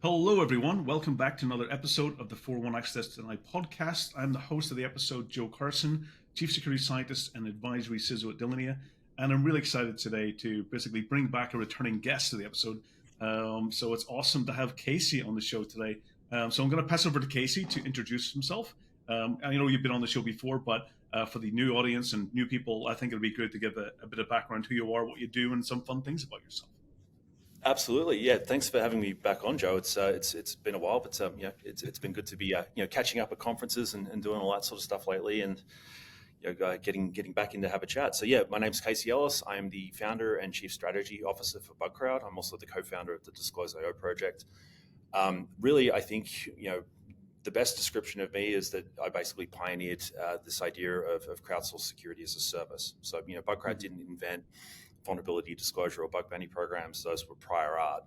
Hello, everyone. Welcome back to another episode of the 401 Access Denied podcast. I'm the host of the episode, Joe Carson, Chief Security Scientist and Advisory CISO at Delinea. And I'm really excited today to basically bring back a returning guest to the episode. So it's awesome to have Casey on the show today. So I'm going to pass over to Casey to introduce himself. I know you've been on the show before, but for the new audience and new people, I think it'd be great to give a bit of background who you are, what you do, and some fun things about yourself. Absolutely, yeah. Thanks for having me back on, Joe. It's been a while, but it's been good to be catching up at conferences and doing all that sort of stuff lately, and getting back in to have a chat. So yeah, my name's Casey Ellis. I am the founder and chief strategy officer for Bugcrowd. I'm also the co-founder of the Disclose.io project. Really, I think the best description of me is that I basically pioneered this idea of crowdsourced security as a service. So Bugcrowd didn't invent vulnerability disclosure or bug bounty programs. Those were prior art.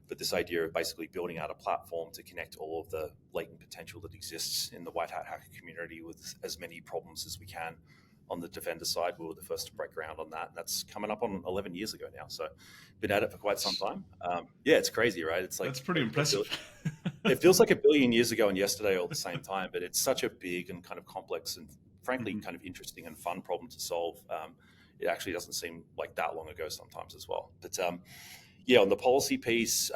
But this idea of basically building out a platform to connect all of the latent potential that exists in the white hat hacker community with as many problems as we can on the defender side, we were the first to break ground on that. And that's coming up on 11 years ago now. So been at it for quite some time. Yeah, it's crazy, right? It's like that's pretty impressive. It feels like a billion years ago and yesterday all at the same time, but it's such a big and kind of complex and frankly kind of interesting and fun problem to solve. It actually doesn't seem like that long ago sometimes as well. But on the policy piece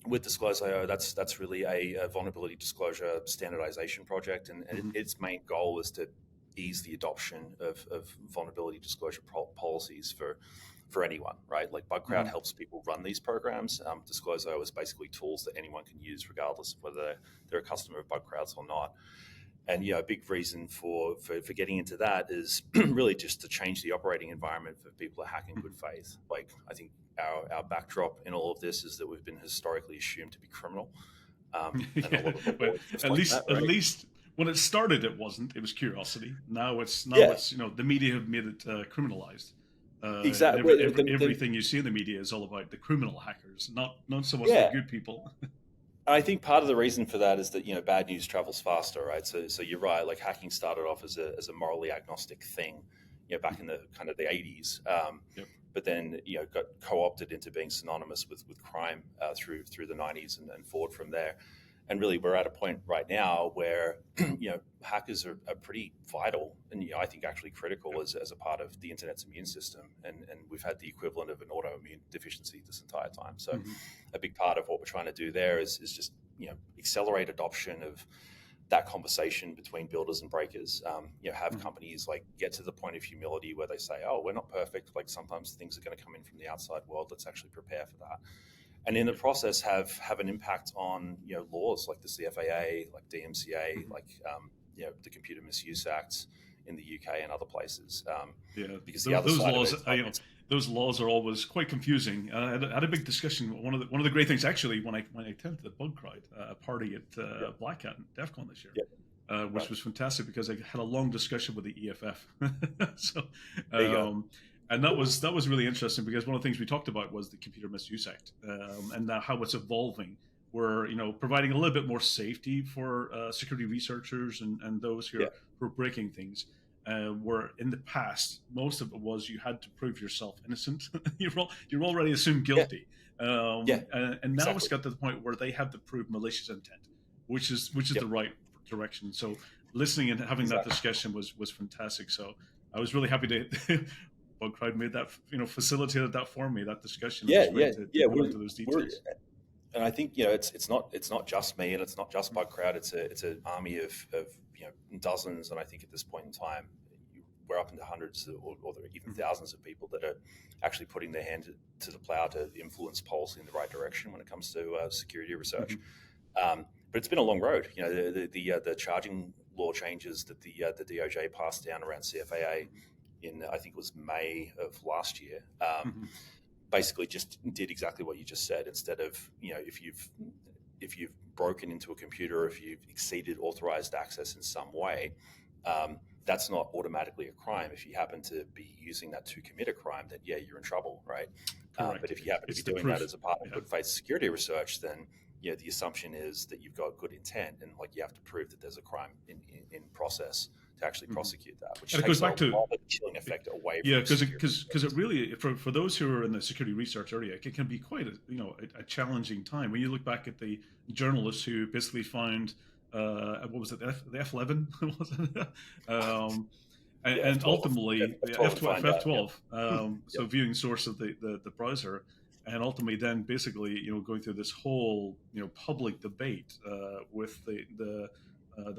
with Disclose.io, that's really a vulnerability disclosure standardization project, and its main goal is to ease the adoption of vulnerability disclosure policies for anyone, right? Like Bugcrowd helps people run these programs. Disclose.io is basically tools that anyone can use regardless of whether they're a customer of Bugcrowd's or not. And a big reason for getting into that is really just to change the operating environment for people to hack in good faith. Like I think our backdrop in all of this is that we've been historically assumed to be criminal. But at least when it started, it wasn't. It was curiosity. Now it's the media have made it criminalized. Exactly. Everything you see in the media is all about the criminal hackers, not so much the good people. I think part of the reason for that is that bad news travels faster, right? So you're right. Like hacking started off as a morally agnostic thing, back in the kind of the 80s, but then got co-opted into being synonymous with crime through the 90s and forward from there. And really, we're at a point right now where hackers are pretty vital and I think actually critical as a part of the internet's immune system. And we've had the equivalent of an autoimmune deficiency this entire time. So a big part of what we're trying to do there is just accelerate adoption of that conversation between builders and breakers. Have companies like get to the point of humility where they say, "Oh, we're not perfect. Like sometimes things are going to come in from the outside world. Let's actually prepare for that." And in the process, have an impact on laws like the CFAA, like DMCA, like the Computer Misuse Act in the UK and other places. Because those laws are always quite confusing. I had a big discussion. One of the great things actually when I attended the Bugcrowd party at Black Hat and DEF CON this year, which was fantastic because I had a long discussion with the EFF. And that was really interesting because one of the things we talked about was the Computer Misuse Act and how it's evolving. We're providing a little bit more safety for security researchers and those who are breaking things. Where in the past most of it was you had to prove yourself innocent. you're already assumed guilty. And now it's got to the point where they have to prove malicious intent, which is the right direction. So listening and having that discussion was fantastic. So I was really happy to. Bugcrowd made that, facilitated that for me, that discussion. To go into those details. And I think it's not just me and it's not just Bugcrowd. It's an army of dozens, and I think at this point in time we're up into hundreds or even thousands of people that are actually putting their hand to the plow to influence policy in the right direction when it comes to security research. But it's been a long road. The charging law changes that the DOJ passed down around CFAA in I think it was May of last year, basically just did exactly what you just said. Instead of if you've broken into a computer, or if you've exceeded authorized access in some way, that's not automatically a crime. If you happen to be using that to commit a crime, then you're in trouble, right? But if you happen to be doing that as a part of good faith security research, then the assumption is that you've got good intent, and you have to prove that there's a crime in process to to actually prosecute that, which And it takes goes back to lot of the chilling effect away yeah, from because it really for those who are in the security research area, it can be quite a challenging time when you look back at the journalists who basically found what was it, the F11 was it? And F12, ultimately the F12 to find out. F12 so Yep. viewing source of the browser, and ultimately then basically going through this whole public debate with the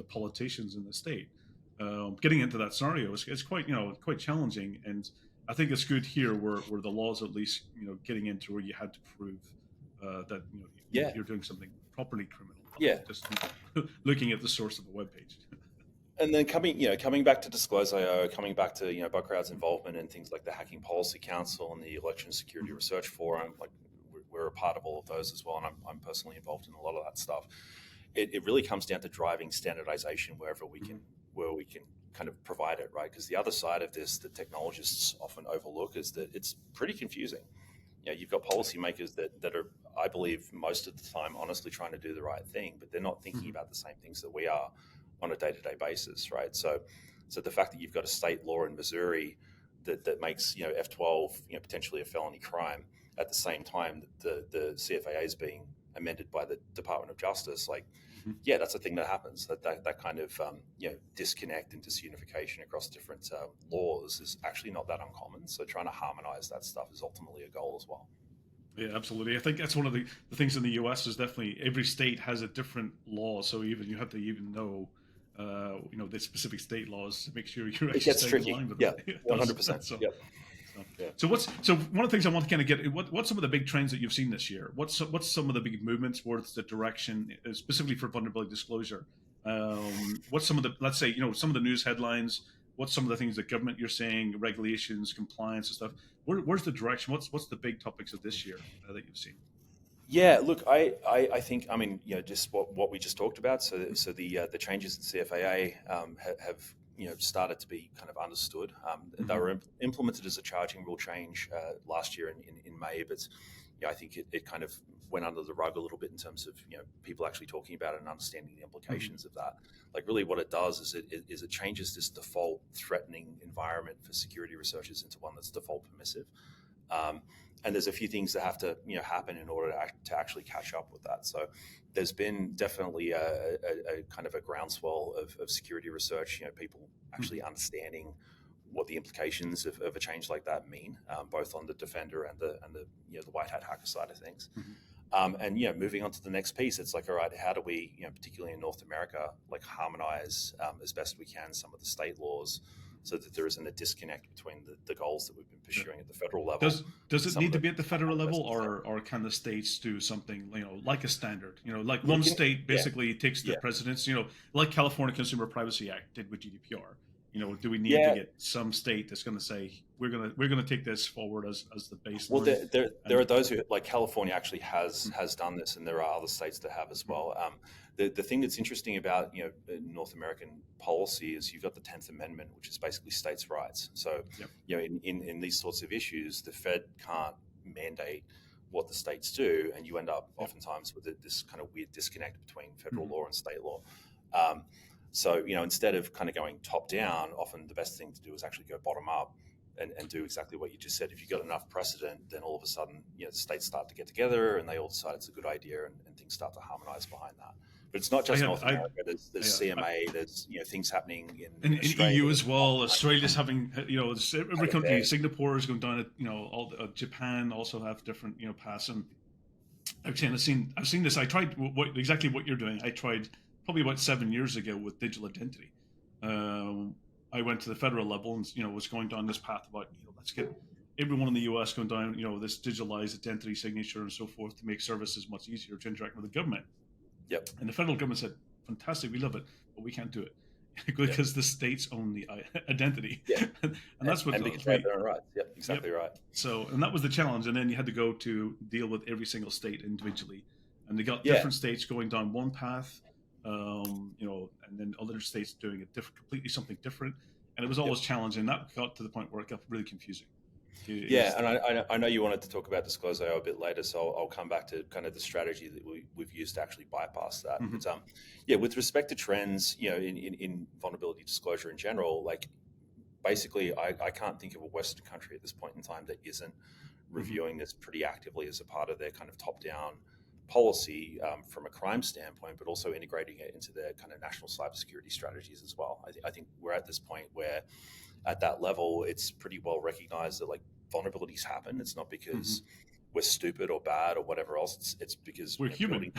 politicians in the state. Getting into that scenario is quite quite challenging, and I think it's good here where the laws at least getting into where you had to prove that Yeah. you're doing something properly criminal, Yeah. just looking at the source of the web page. And then coming back to Disclose.io, coming back to Bugcrowd's involvement in things like the Hacking Policy Council and the Election Security Research Forum, like we're a part of all of those as well, and I'm personally involved in a lot of that stuff. It really comes down to driving standardization wherever we can kind of provide it, right? Because the other side of this that technologists often overlook is that it's pretty confusing. You've got policymakers that are, I believe, most of the time honestly trying to do the right thing, but they're not thinking about the same things that we are on a day-to-day basis, right? So the fact that you've got a state law in Missouri that makes F12 potentially a felony crime at the same time that the CFAA is being amended by the Department of Justice, yeah, that's a thing that happens. That kind of disconnect and disunification across different laws is actually not that uncommon. So trying to harmonize that stuff is ultimately a goal as well. Yeah, absolutely. I think that's one of the things in the US is definitely every state has a different law. So even you have to know the specific state laws to make sure you're actually staying in line with them. Yeah, 100%. So, yep. So one of the things I want to kind of get what's some of the big trends that you've seen this year? What's some of the big movements towards the direction specifically for vulnerability disclosure? What's some of the, let's say, some of the news headlines? What's some of the things that government you're saying, regulations, compliance and stuff? Where's the direction? What's the big topics of this year that you've seen? Yeah, look, I think, just what we just talked about. So the changes in CFAA have started to be kind of understood. They were implemented as a charging rule change last year in May, but I think it kind of went under the rug a little bit in terms of people actually talking about it and understanding the implications of that. Like really, what it does is it changes this default threatening environment for security researchers into one that's default permissive. And there's a few things that have to happen in order to actually catch up with that. So there's been definitely a kind of a groundswell of security research, people actually understanding what the implications of a change like that mean, both on the defender and the white hat hacker side of things. And moving on to the next piece, it's like, all right, how do we, particularly in North America, harmonize as best we can some of the state laws, so that there isn't a disconnect between the goals that we've been pursuing at the federal level. Does it need to be at the federal level, or can the states do something, like a standard? Like one state basically takes the precedence, like California Consumer Privacy Act did with GDPR. Do we need to get some state that's going to say we're going to take this forward as the baseline? Well, there are those who, like California, actually has done this, and there are other states that have as well. The thing that's interesting about North American policy is you've got the 10th Amendment, which is basically states' rights. So in these sorts of issues, the Fed can't mandate what the states do, and you end up oftentimes with this kind of weird disconnect between federal law and state law. So, instead of kind of going top down, often the best thing to do is actually go bottom up and do exactly what you just said. If you've got enough precedent, then all of a sudden, the states start to get together and they all decide it's a good idea, and things start to harmonize behind that. But it's not just North America. There's CMA. There's things happening in EU as well. Australia's having every country. Singapore is going down it. All Japan also have different paths. And I've seen this. I tried exactly what you're doing. I tried probably about 7 years ago with digital identity. I went to the federal level and was going down this path about let's get everyone in the US going down this digitalized identity signature and so forth to make services much easier to interact with the government. Yep. And the federal government said, fantastic, we love it, but we can't do it because the states own the identity. Yeah. and that's what because they have their own rights. Yep, exactly right. So, and that was the challenge. And then you had to go to deal with every single state individually. And they got different states going down one path, and then other states doing it completely something different. And it was always challenging. That got to the point where it got really confusing. Yeah, and I know you wanted to talk about disclosure a bit later, so I'll come back to kind of the strategy that we've used to actually bypass that. Mm-hmm. But yeah, with respect to trends, in vulnerability disclosure in general, like basically, I can't think of a Western country at this point in time that isn't reviewing this pretty actively as a part of their kind of top-down policy from a crime standpoint, but also integrating it into their kind of national cybersecurity strategies as well. I think we're at this point where, at that level, it's pretty well recognized that like vulnerabilities happen. It's not because we're stupid or bad or whatever else. It's because we're human.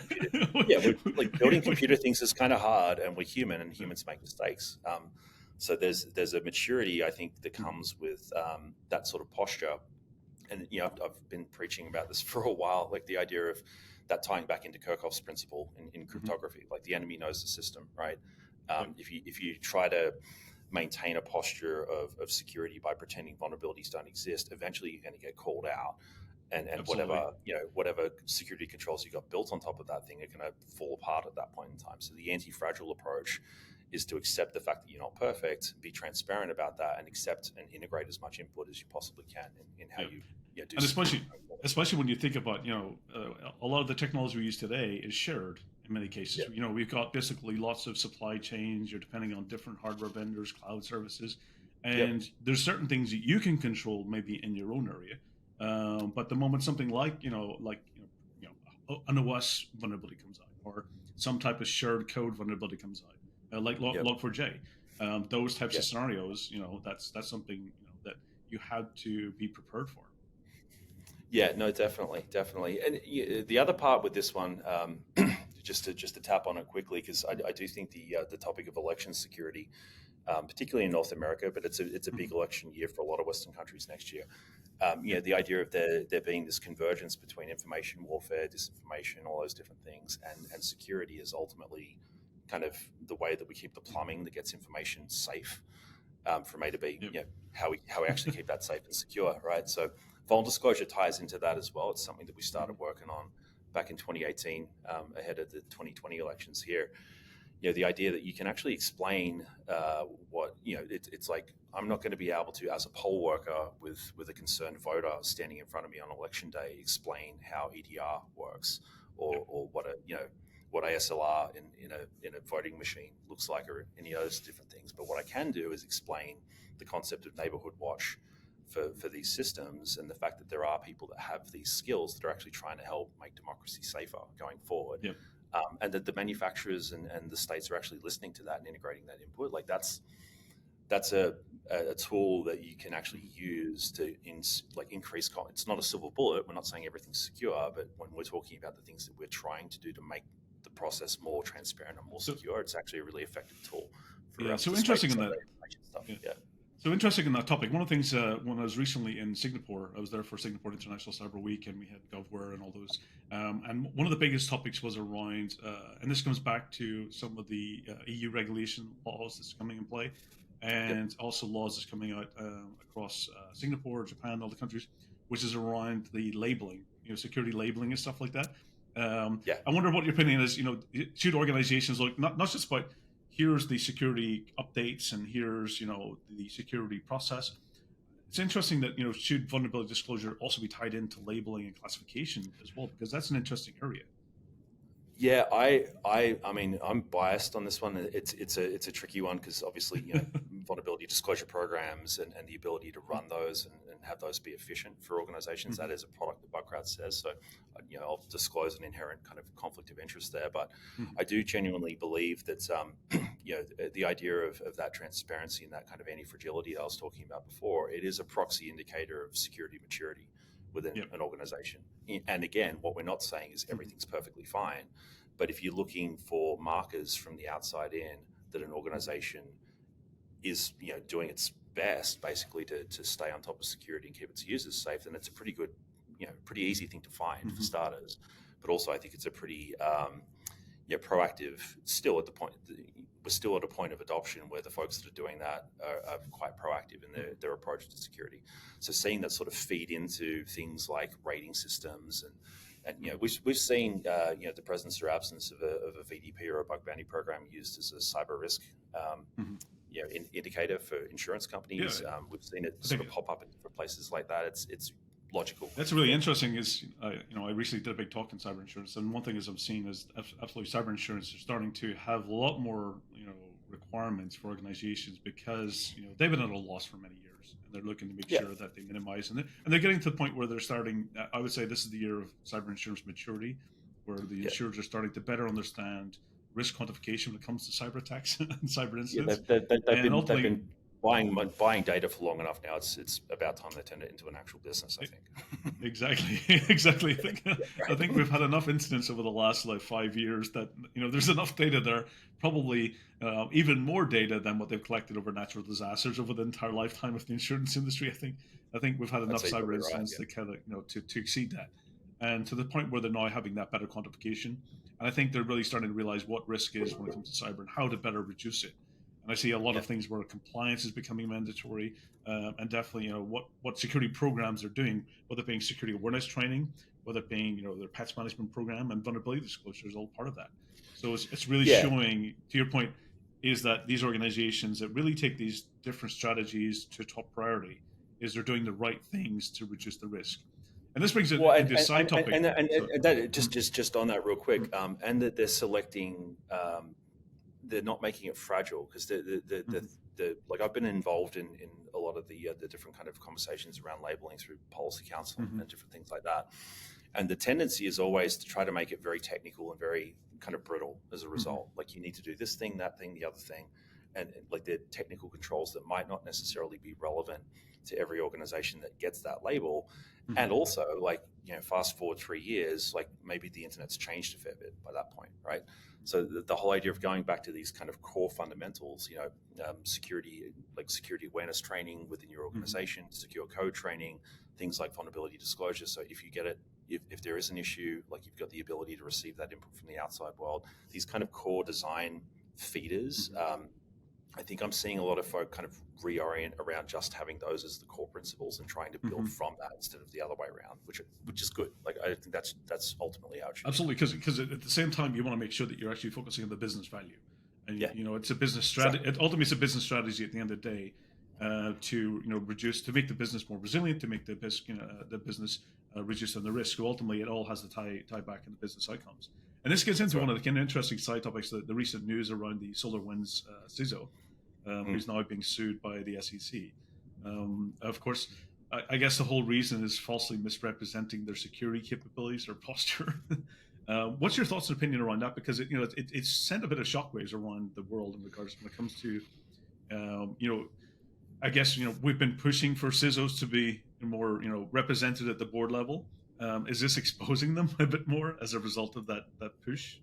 Building computer things is kind of hard, and we're human, and humans make mistakes. So there's a maturity, I think, that comes with that sort of posture. And I've been preaching about this for a while, like the idea of that tying back into Kirchhoff's principle in cryptography. Like the enemy knows the system, right? If you try to maintain a posture of security by pretending vulnerabilities don't exist, eventually you're going to get called out, and whatever security controls you got built on top of that thing are going to fall apart at that point in time. So the anti-fragile approach is to accept the fact that you're not perfect, be transparent about that, and accept and integrate as much input as you possibly can in how you do. And especially when you think about, a lot of the technology we use today is shared in many cases. We've got basically lots of supply chains. You're depending on different hardware vendors, cloud services, and there's certain things that you can control maybe in your own area. But the moment something like an OS vulnerability comes out, or some type of shared code vulnerability comes out, like Log4j, those types of scenarios, that's something that you had to be prepared for. Yeah, no, definitely. And the other part with this one, just to tap on it quickly, because I do think the topic of election security, particularly in North America, but it's a big election year for a lot of Western countries next year. The idea of there being this convergence between information warfare, disinformation, all those different things, and security is ultimately kind of the way that we keep the plumbing that gets information safe from A to B. How we actually keep that safe and secure, right? So Vol disclosure ties into that as well. It's something that we started working on back in 2018, ahead of the 2020 elections here. The idea that you can actually explain what, it's like, I'm not going to be able to, as a poll worker with a concerned voter standing in front of me on election day, explain how EDR works or what ASLR in a voting machine looks like, or any of those different things. But what I can do is explain the concept of neighborhood watch for these systems, and the fact that there are people that have these skills that are actually trying to help make democracy safer going forward. And that the manufacturers and the states are actually listening to that and integrating that input. Like that's a tool that you can actually use to increase. It's not a silver bullet. We're not saying everything's secure, but when we're talking about the things that we're trying to do to make the process more transparent and more secure, it's actually a really effective tool for us. So interesting in that. So interesting in that topic. One of the things, when I was recently in Singapore, I was there for Singapore International Cyber Week, and we had GovWare and all those. And one of the biggest topics was around, and this comes back to some of the EU regulation laws that's coming in play, and also laws that's coming out across Singapore, Japan, all the countries, which is around the labeling, security labeling and stuff like that. I wonder what your opinion is. Should organizations look not just about, here's the security updates and here's the security process. It's interesting that should vulnerability disclosure also be tied into labeling and classification as well, because that's an interesting area. Yeah, I mean, I'm biased on this one. It's a tricky one, because obviously vulnerability disclosure programs and the ability to run those and have those be efficient for organizations, that is a product that Bugcrowd says. So I'll disclose an inherent kind of conflict of interest there, but I do genuinely believe that the idea of that transparency and that kind of anti-fragility that I was talking about before, it is a proxy indicator of security maturity within an organization. And again, what we're not saying is everything's perfectly fine, but if you're looking for markers from the outside in that an organization is doing its best basically to stay on top of security and keep its users safe, then it's a pretty good, pretty easy thing to find for starters. But also I think it's a pretty proactive, we're still at a point of adoption where the folks that are doing that are quite proactive in their approach to security. So seeing that sort of feed into things like rating systems and we've seen the presence or absence of a VDP or a bug bounty program used as a cyber risk indicator for insurance companies. Yeah. We've seen it sort of pop up in different places like that. It's logical. That's really interesting. I recently did a big talk in cyber insurance, and one thing is I'm seeing is absolutely cyber insurance is starting to have a lot more requirements for organizations because they've been at a loss for many years, and they're looking to make sure that they minimize, and they're getting to the point where they're starting. I would say this is the year of cyber insurance maturity, where the insurers are starting to better understand risk quantification when it comes to cyber attacks and cyber incidents. They've been buying data for long enough now. It's about time they turn it into an actual business, I think. Exactly. I think we've had enough incidents over the last 5 years that there's enough data there, probably even more data than what they've collected over natural disasters over the entire lifetime of the insurance industry. I think we've had enough cyber incidents to kind of to exceed that, and to the point where they're now having that better quantification. And I think they're really starting to realize what risk is when it comes to cyber and how to better reduce it. And I see a lot of things where compliance is becoming mandatory, and definitely, what security programs are doing, whether it being security awareness training, whether it being, their patch management program, and vulnerability disclosure is all part of that. So it's really showing, to your point, is that these organizations that really take these different strategies to top priority, is they're doing the right things to reduce the risk. And this brings it into a side topic. And that, just on that real quick, and that they're selecting. They're not making it fragile, because like I've been involved in a lot of the different kind of conversations around labeling through policy council and different things like that. And the tendency is always to try to make it very technical and very kind of brittle as a result. Like, you need to do this thing, that thing, the other thing. And like, the technical controls that might not necessarily be relevant to every organization that gets that label. And also, like, fast forward 3 years, like, maybe the internet's changed a fair bit by that point, right? So the whole idea of going back to these kind of core fundamentals, security awareness training within your organization, secure code training, things like vulnerability disclosure. So if you get it, if there is an issue, like, you've got the ability to receive that input from the outside world. These kind of core design feeders. I think I'm seeing a lot of folk kind of reorient around just having those as the core principles and trying to build from that instead of the other way around, which is good. Like, I think that's ultimately how it should. Absolutely, because at the same time, you want to make sure that you're actually focusing on the business value, and it's a business strategy. Exactly. Ultimately, it's a business strategy at the end of the day, to to make the business more resilient, to make the business reduce on the risk. So ultimately, it all has to tie back into business outcomes. And this gets into one of the kind of interesting side topics, the recent news around the SolarWinds CISO, who's now being sued by the SEC. Of course, I guess the whole reason is falsely misrepresenting their security capabilities or posture. What's your thoughts and opinion around that? Because it's sent a bit of shockwaves around the world in regards when it comes to, I guess we've been pushing for CISOs to be more represented at the board level. Is this exposing them a bit more as a result of that push?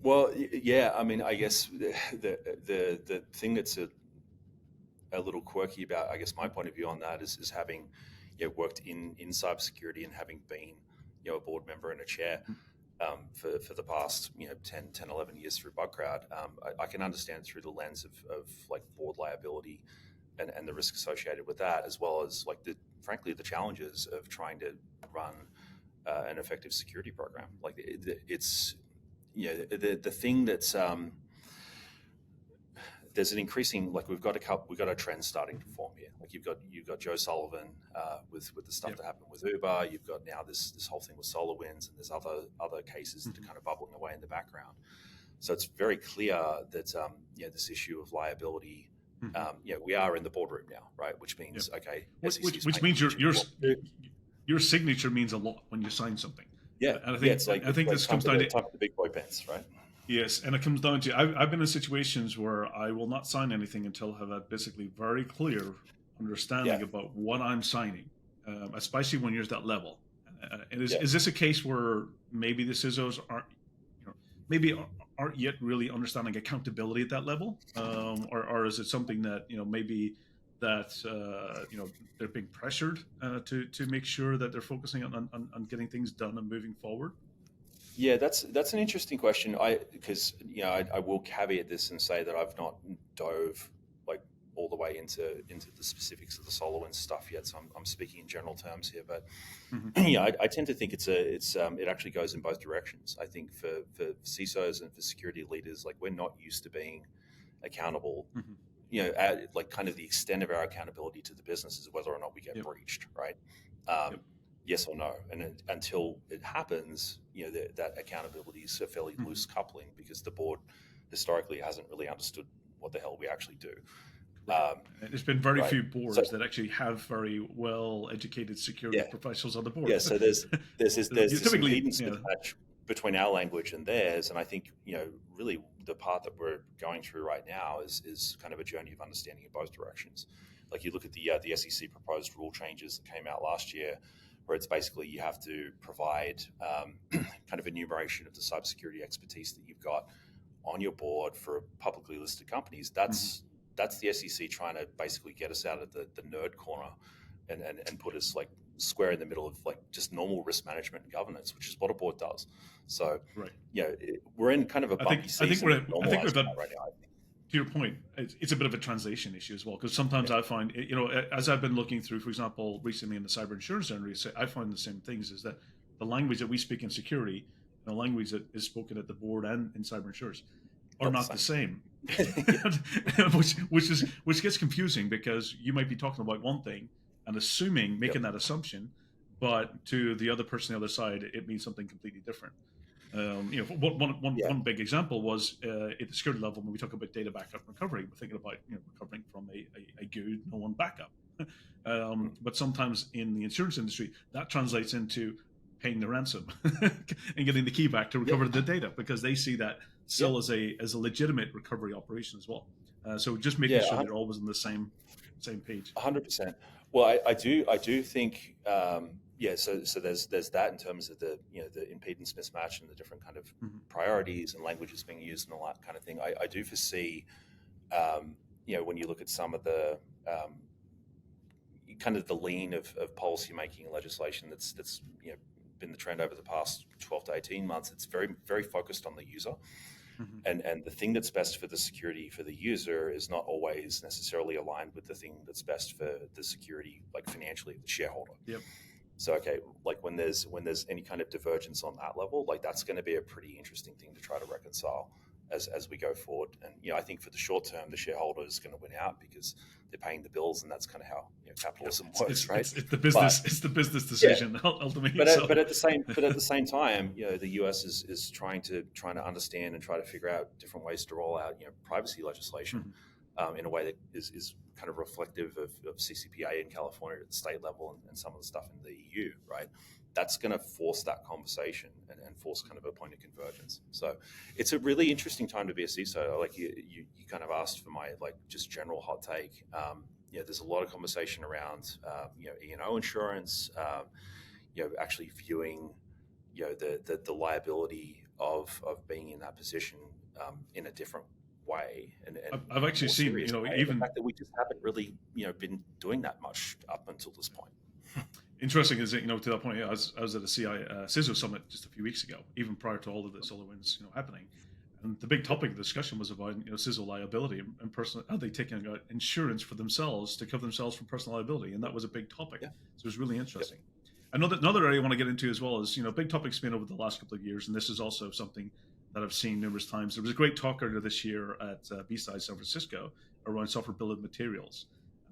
Well, yeah. I mean, I guess the thing that's a little quirky about, I guess, my point of view on that is having worked in cybersecurity and having been a board member and a chair for the past 10, 11 years through Bugcrowd. I can understand through the lens of like board liability and the risk associated with that, as well as like frankly the challenges of trying to run an effective security program. Like, it's the thing that's there's an increasing, like, we've got a trend starting to form here. Like, you've got Joe Sullivan with the stuff that happened with Uber. You've got now this whole thing with SolarWinds, and there's other cases that are kind of bubbling away in the background. So it's very clear that this issue of liability. We are in the boardroom now, right? Which means which means your signature means a lot when you sign something. Yeah, and I think this comes down to the big boy pants, right? Yes, and it comes down to I've been in situations where I will not sign anything until I have a basically very clear understanding about what I'm signing, especially when you're at that level. And is this a case where maybe the CISOs aren't yet really understanding accountability at that level, or is it something that maybe that they're being pressured to make sure that they're focusing on getting things done and moving forward? Yeah, that's an interesting question. I will caveat this and say that I've not dove like all the way into the specifics of the SolarWinds stuff yet. So I'm speaking in general terms here, but I tend to think it actually goes in both directions. I think for CISOs and for security leaders, like, we're not used to being accountable like kind of the extent of our accountability to the business is whether or not we get breached, right? Yes or no. And until it happens, that accountability is a fairly loose coupling, because the board historically hasn't really understood what the hell we actually do. There's been very few boards that actually have very well-educated security professionals on the board. Yeah, so there's this impedance mismatch between our language and theirs, and I think really the part that we're going through right now is kind of a journey of understanding in both directions. Like you look at the SEC proposed rule changes that came out last year, where it's basically you have to provide kind of enumeration of the cybersecurity expertise that you've got on your board for publicly listed companies. That's the SEC trying to basically get us out of the nerd corner and put us like square in the middle of like just normal risk management and governance, which is what a board does. So, we're in kind of a bumpy season. I think we're right now. To your point, it's a bit of a translation issue as well, because sometimes I find, as I've been looking through, for example, recently in the cyber insurance industry, I find the same things, is that the language that we speak in security and the language that is spoken at the board and in cyber insurance are not the same. which gets confusing, because you might be talking about one thing and making that assumption, but to the other person on the other side, it means something completely different. One big example was at the security level, when we talk about data backup recovery, we're thinking about recovering from a good no-one backup. But sometimes in the insurance industry, that translates into paying the ransom and getting the key back to recover the data, because they see that still as a legitimate recovery operation as well. So just making sure they're always on the same page. 100%. Well, I do think so there's that in terms of the the impedance mismatch and the different kind of priorities and languages being used and all that kind of thing. I do foresee when you look at some of the kind of the lean of policy making and legislation that's been the trend over the past 12 to 18 months, it's very, very focused on the user. And the thing that's best for the security for the user is not always necessarily aligned with the thing that's best for the security, like financially, the shareholder. So like when there's any kind of divergence on that level, like that's going to be a pretty interesting thing to try to reconcile as we go forward. And I think for the short term, the shareholder is going to win out because they're paying the bills, and that's kind of how capitalism works, right? It's the business. It's the business decision ultimately. But at the same time, the US is trying to understand and try to figure out different ways to roll out privacy legislation in a way that is kind of reflective of CCPA in California at the state level and some of the stuff in the EU, right? That's going to force that conversation and force kind of a point of convergence. So it's a really interesting time to be a CISO. Like you kind of asked for my like just general hot take. There's a lot of conversation around E&O insurance. Actually viewing the liability of being in that position in a different way. And I've actually seen even the fact that we just haven't really been doing that much up until this point. Interesting is that, to that point, I was at a CISO summit just a few weeks ago, even prior to all of the SolarWinds happening. And the big topic of discussion was about CISO liability and personal. Are they taking out insurance for themselves to cover themselves from personal liability? And that was a big topic. So it was really interesting. Another area I want to get into as well is big topics been over the last couple of years, and this is also something that I've seen numerous times. There was a great talk earlier this year at B-Side San Francisco around software bill of materials,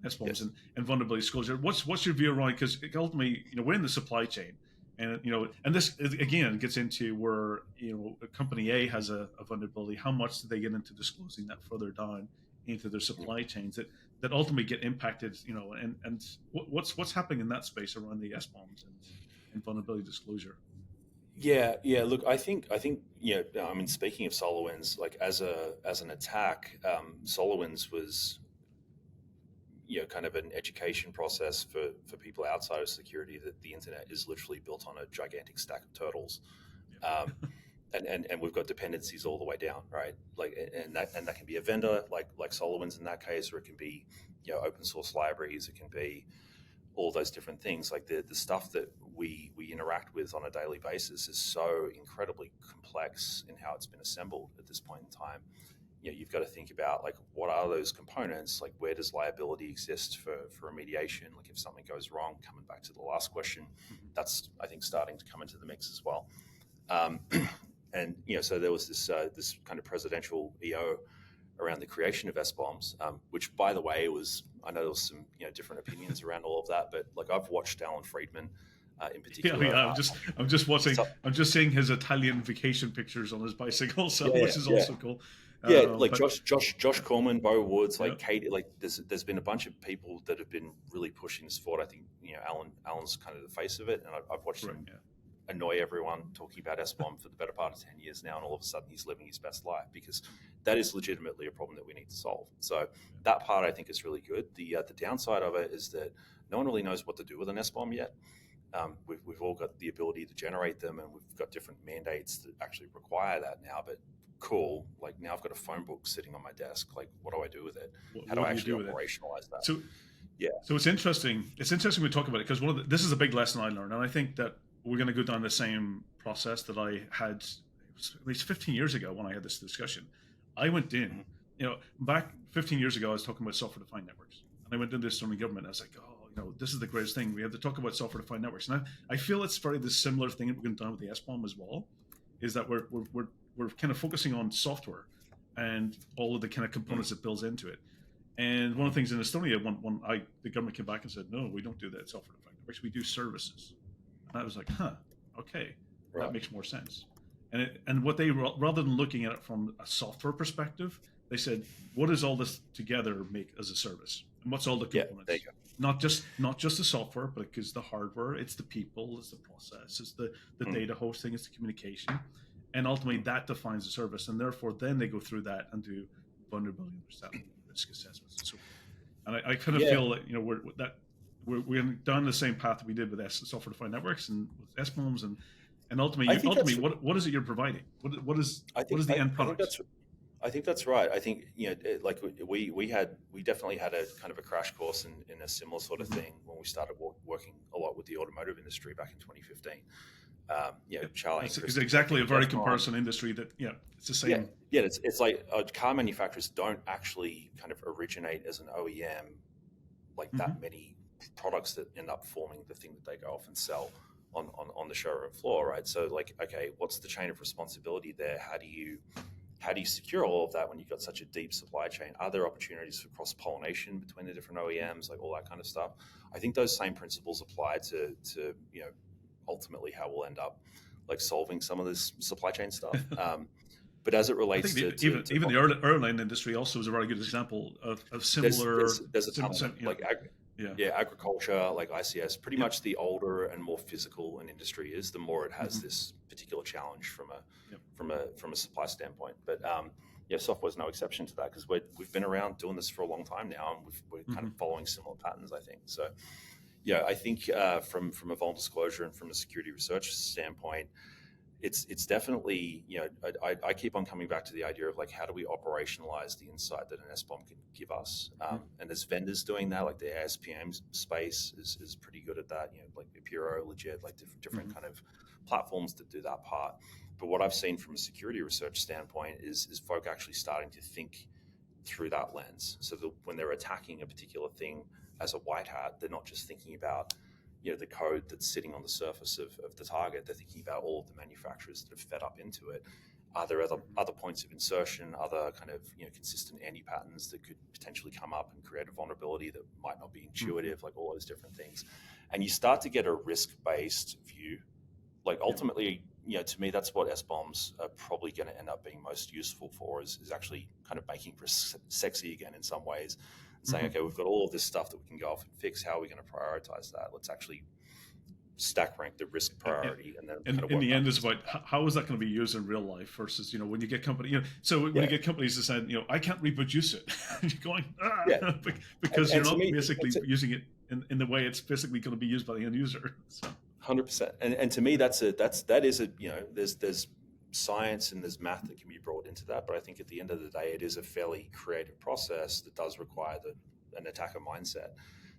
S-BOMs, and vulnerability disclosure. What's your view around? Because ultimately, we're in the supply chain. And and this again gets into where company A has a vulnerability. How much do they get into disclosing that further down into their supply chains that ultimately get impacted? And what's happening in that space around the S-BOMs and vulnerability disclosure? Yeah. Look, I think speaking of SolarWinds, like as an attack, SolarWinds was kind of an education process for people outside of security that the internet is literally built on a gigantic stack of turtles. And we've got dependencies all the way down, right? Like, and that can be a vendor like SolarWinds in that case, or it can be open source libraries. It can be all those different things. Like the stuff that we interact with on a daily basis is so incredibly complex in how it's been assembled at this point in time. You've got to think about like what are those components, like where does liability exist for remediation, like if something goes wrong. Coming back to the last question, that's I think starting to come into the mix as well. And so there was this kind of presidential EO around the creation of S-BOMs, which, by the way, I know there was some different opinions around all of that, but like I've watched Alan Friedman in particular. Yeah. I'm just watching. I'm just seeing his Italian vacation pictures on his bicycle, which is also cool. Like Josh Corman, Bo Woods, like Kate, like there's been a bunch of people that have been really pushing this forward. I think Alan's kind of the face of it, and I've watched him annoy everyone talking about S-BOM for the better part of 10 years now, and all of a sudden he's living his best life, because that is legitimately a problem that we need to solve. So that part I think is really good. The downside of it is that no one really knows what to do with an S-BOM yet. We've all got the ability to generate them, and we've got different mandates that actually require that now, but cool, like now I've got a phone book sitting on my desk, like what do I do with it? How do I actually operationalize that? So it's interesting we talk about it, because this is a big lesson I learned, and I think that we're going to go down the same process that I had at least 15 years ago when I had this discussion. I went in, back 15 years ago, I was talking about software-defined networks, and I went into this from the government. I was like, this is the greatest thing. We have to talk about software-defined networks, and I feel it's very the similar thing that we're going to do with the S-BOM as well, is that we're kind of focusing on software and all of the kind of components that builds into it. And one of the things in Estonia, when the government came back and said, no, we don't do that software-defined networks, we do services. And I was like, okay, that makes more sense. And what they, rather than looking at it from a software perspective, they said, what does all this together make as a service? And what's all the components? There you go. Not just the software, but it's the hardware, it's the people, it's the process, it's the data hosting, it's the communication. And ultimately that defines the service. And therefore then they go through that and do vulnerability understanding, risk assessments, and so forth. And I kind of feel that, we're down the same path that we did with software-defined networks and with S-BOMs, and ultimately, what is it you're providing? What is the end product? I think that's right. I think like we definitely had a kind of a crash course in a similar sort of thing when we started working a lot with the automotive industry back in 2015. Charlie, it's exactly a very comparison industry that it's the same. It's like car manufacturers don't actually kind of originate as an OEM like that many products that end up forming the thing that they go off and sell on the showroom floor, right? So like, okay, what's the chain of responsibility there? How do you secure all of that when you've got such a deep supply chain? Are there opportunities for cross-pollination between the different OEMs, like all that kind of stuff? I think those same principles apply to ultimately how we'll end up like solving some of this supply chain stuff. But as it relates to even the airline industry also is a very good example of similar. There's a ton of agriculture, like ICS. Pretty much the older and more physical an industry is, the more it has this particular challenge from a supply standpoint. But software is no exception to that, because we've been around doing this for a long time now, and we're kind of following similar patterns, I think. So I think from a vulnerability disclosure and from a security research standpoint, it's definitely, I keep on coming back to the idea of like, how do we operationalize the insight that an S-BOM can give us? And there's vendors doing that, like the ASPM space is pretty good at that, like Puro, Legit, like different kind of platforms that do that part. But what I've seen from a security research standpoint is folk actually starting to think through that lens. So that when they're attacking a particular thing as a white hat, they're not just thinking about the code that's sitting on the surface of the target. They're thinking about all of the manufacturers that have fed up into it. Are there other points of insertion, other kind of consistent anti-patterns that could potentially come up and create a vulnerability that might not be intuitive, like all those different things. And you start to get a risk-based view. Like ultimately, to me, that's what S-BOMs are probably going to end up being most useful for, is actually kind of making risk sexy again in some ways. Saying, okay, we've got all of this stuff that we can go off and fix. How are we going to prioritize that? Let's actually stack rank the risk priority, and then in the end, is about how is that going to be used in real life versus when you get company. So when you get companies that say, I can't reproduce it, and you're going because you're not basically using it in the way it's basically going to be used by the end user. So. 100%, and to me, that is there's science and there's math that can be brought into that, but I think at the end of the day, it is a fairly creative process that does require an attacker mindset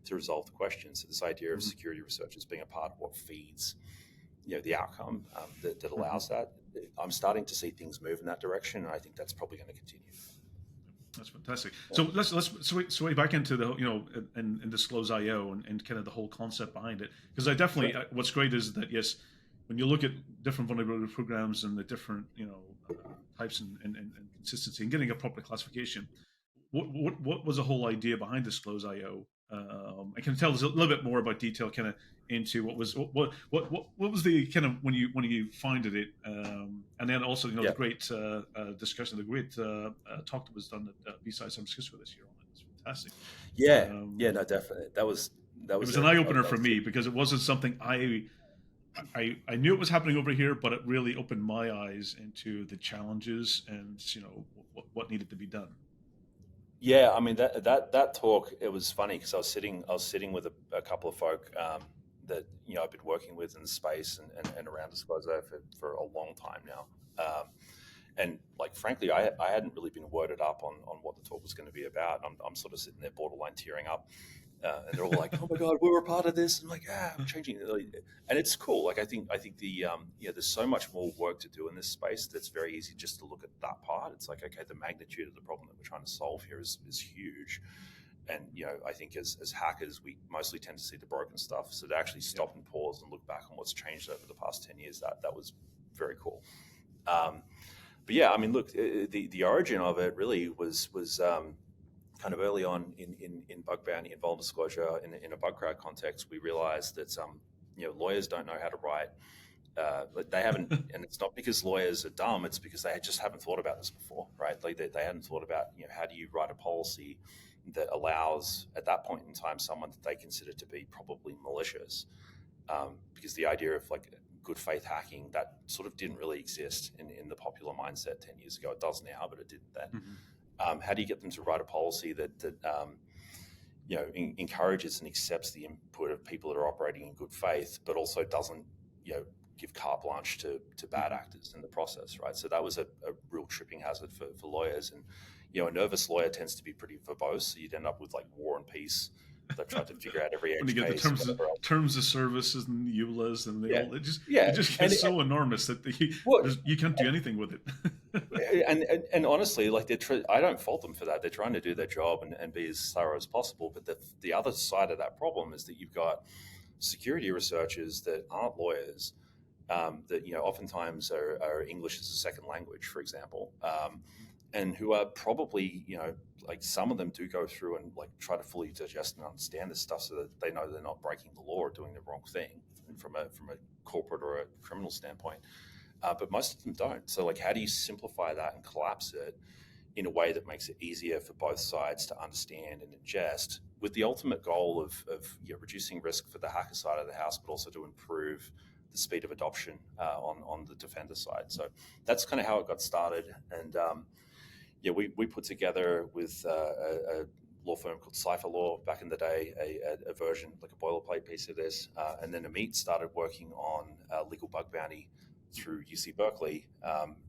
to resolve the question. So this idea of security research as being a part of what feeds the outcome that allows that, I'm starting to see things move in that direction, and I think that's probably going to continue. That's fantastic. So let's sway back into the and disclose IO and kind of the whole concept behind it, because I definitely what's great is that yes, when you look at different vulnerability programs and the different types and consistency and getting a proper classification, what was the whole idea behind Disclose.io? I can tell us a little bit more about detail, kind of into what was the kind of when you founded it, and then also the great discussion, the great talk that was done at B-Side San Francisco this year on it. It's fantastic. No, definitely. That was it was an eye opener for me because it wasn't something I knew it was happening over here, but it really opened my eyes into the challenges and what needed to be done. Yeah, I mean that talk, it was funny because I was sitting with a couple of folk that I've been working with in the space and around Disclosure for a long time now, and like frankly, I hadn't really been worded up on what the talk was going to be about. I'm sort of sitting there borderline tearing up. And they're all like, "Oh my God, we were a part of this." I'm like, I'm changing, and it's cool. Like I think the there's so much more work to do in this space. That's very easy just to look at that part. It's like, okay, the magnitude of the problem that we're trying to solve here is huge, and I think as hackers, we mostly tend to see the broken stuff. So to actually stop and pause and look back on what's changed over the past 10 years, that was very cool. But yeah, I mean, look, the origin of it really was kind of early on in bug bounty and vulnerability disclosure in a Bugcrowd context. We realized that lawyers don't know how to write. They haven't, and it's not because lawyers are dumb. It's because they just haven't thought about this before, right? Like they hadn't thought about how do you write a policy that allows at that point in time someone that they consider to be probably malicious, because the idea of like good faith hacking, that sort of didn't really exist in the popular mindset 10 years ago. It does now, but it didn't then. Mm-hmm. How do you get them to write a policy that encourages and accepts the input of people that are operating in good faith, but also doesn't give carte blanche to bad actors in the process, right? So that was a real tripping hazard for lawyers, and a nervous lawyer tends to be pretty verbose, so you'd end up with like War and Peace. They tried to figure out every edge when you get case, the terms of services and EULAs, and it just gets so enormous that you can't do anything with it. and honestly, like I don't fault them for that. They're trying to do their job and be as thorough as possible. But the other side of that problem is that you've got security researchers that aren't lawyers, that oftentimes are English as a second language, for example. And who are probably, like some of them do go through and like try to fully digest and understand this stuff so that they know they're not breaking the law or doing the wrong thing from a corporate or a criminal standpoint. But most of them don't. So like, how do you simplify that and collapse it in a way that makes it easier for both sides to understand and ingest, with the ultimate goal of reducing risk for the hacker side of the house, but also to improve the speed of adoption on the defender side. So that's kind of how it got started. And we put together with a law firm called Cypher Law back in the day a version, like a boilerplate piece of this. And then Amit started working on legal bug bounty through UC Berkeley.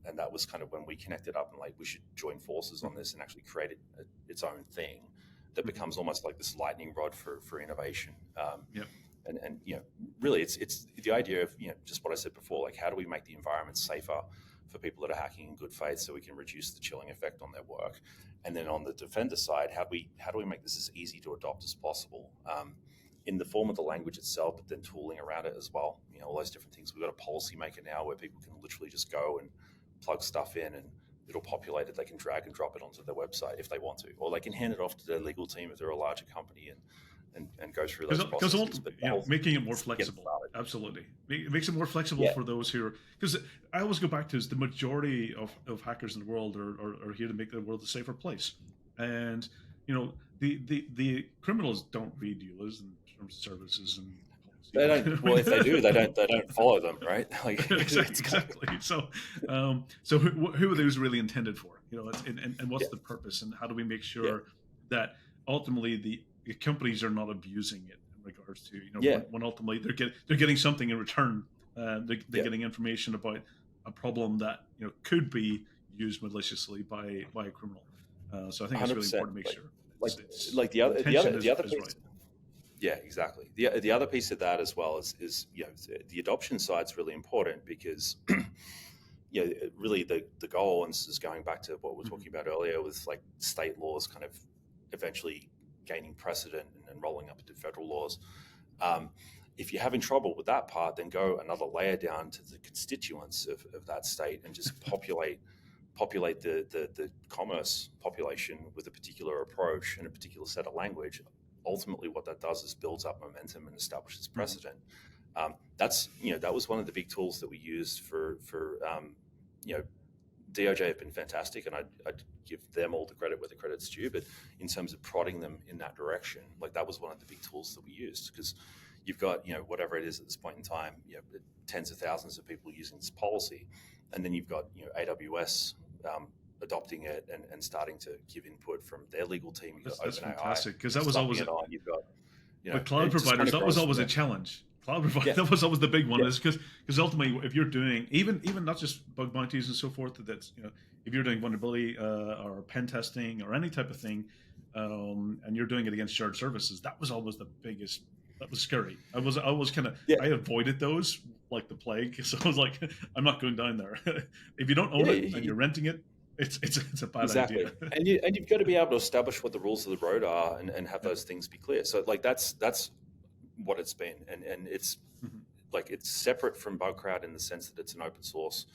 And that was kind of when we connected up and like, we should join forces on this and actually create its own thing that becomes almost like this lightning rod for innovation. And really it's the idea of, just what I said before, like how do we make the environment safer for people that are hacking in good faith so we can reduce the chilling effect on their work? And then on the defender side, how do we make this as easy to adopt as possible, in the form of the language itself, but then tooling around it as well. All those different things. We've got a policy maker now where people can literally just go and plug stuff in and it'll populate it. They can drag and drop it onto their website if they want to, or they can hand it off to their legal team if they're a larger company and go through those processes. Making it more flexible. Absolutely. It makes it more flexible for those who are, because I always go back to the majority of hackers in the world are here to make the world a safer place. And, the criminals don't read EULAs and terms of services and policy. They don't. Well, if they do, they don't follow them, right? Like, exactly. So who are those really intended for? And what's the purpose, and how do we make sure that ultimately the companies are not abusing it in regards to when ultimately they're getting something in return. They're getting information about a problem that could be used maliciously by a criminal. So I think it's really important to make sure. The other piece. Right. Yeah, exactly. The other piece of that as well is the adoption side's really important because really the goal, and this is going back to what we were talking about earlier, with like state laws kind of eventually gaining precedent and rolling up into federal laws, if you're having trouble with that part, then go another layer down to the constituents of that state and just populate the commerce population with a particular approach and a particular set of language. Ultimately, what that does is builds up momentum and establishes precedent. That was one of the big tools that we used for DOJ have been fantastic, and I'd give them all the credit where the credit's due. But in terms of prodding them in that direction, like that was one of the big tools that we used, because you've got whatever it is at this point in time, tens of thousands of people using this policy, and then you've got AWS adopting it and starting to give input from their legal team. That's fantastic, because that was always you've got but cloud providers, that was always a challenge. Cloud provider, that was always the big one, is because ultimately, if you're doing even not just bug bounties and so forth, that's if you're doing vulnerability or pen testing or any type of thing, and you're doing it against shared services, that was always the biggest. That was scary. I was kind of I avoided those like the plague. So I was like, I'm not going down there. If you don't own it and you're renting it, it's a bad idea. And you've got to be able to establish what the rules of the road are and have those things be clear. So like that's what it's been, and it's like it's separate from Bugcrowd in the sense that it's an open source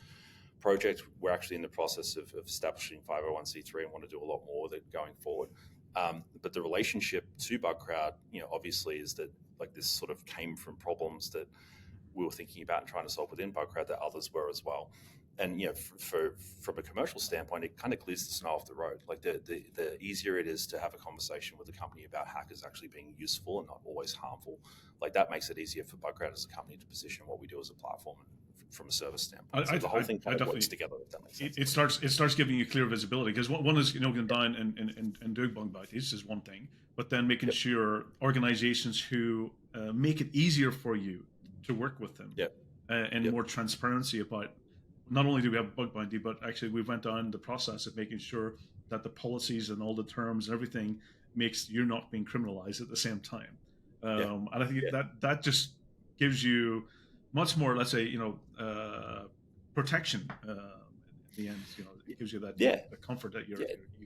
project. We're actually in the process of establishing 501c3 and want to do a lot more with it going forward. But the relationship to Bugcrowd, obviously, is that like this sort of came from problems that we were thinking about and trying to solve within Bugcrowd that others were as well. And from a commercial standpoint, it kind of clears the snow off the road. Like the easier it is to have a conversation with a company about hackers actually being useful and not always harmful, like that makes it easier for Bugcrowd as a company to position what we do as a platform from a service standpoint. So the whole thing kind of works together, if that makes sense. It starts giving you clear visibility, because one is going down and doing bug bounties is one thing, but then making sure organizations who make it easier for you to work with them and more transparency about. Not only do we have a bug bounty, but actually we went down the process of making sure that the policies and all the terms and everything makes you're not being criminalized at the same time. And I think that just gives you much more, let's say, protection at the end. It gives you that the comfort that you're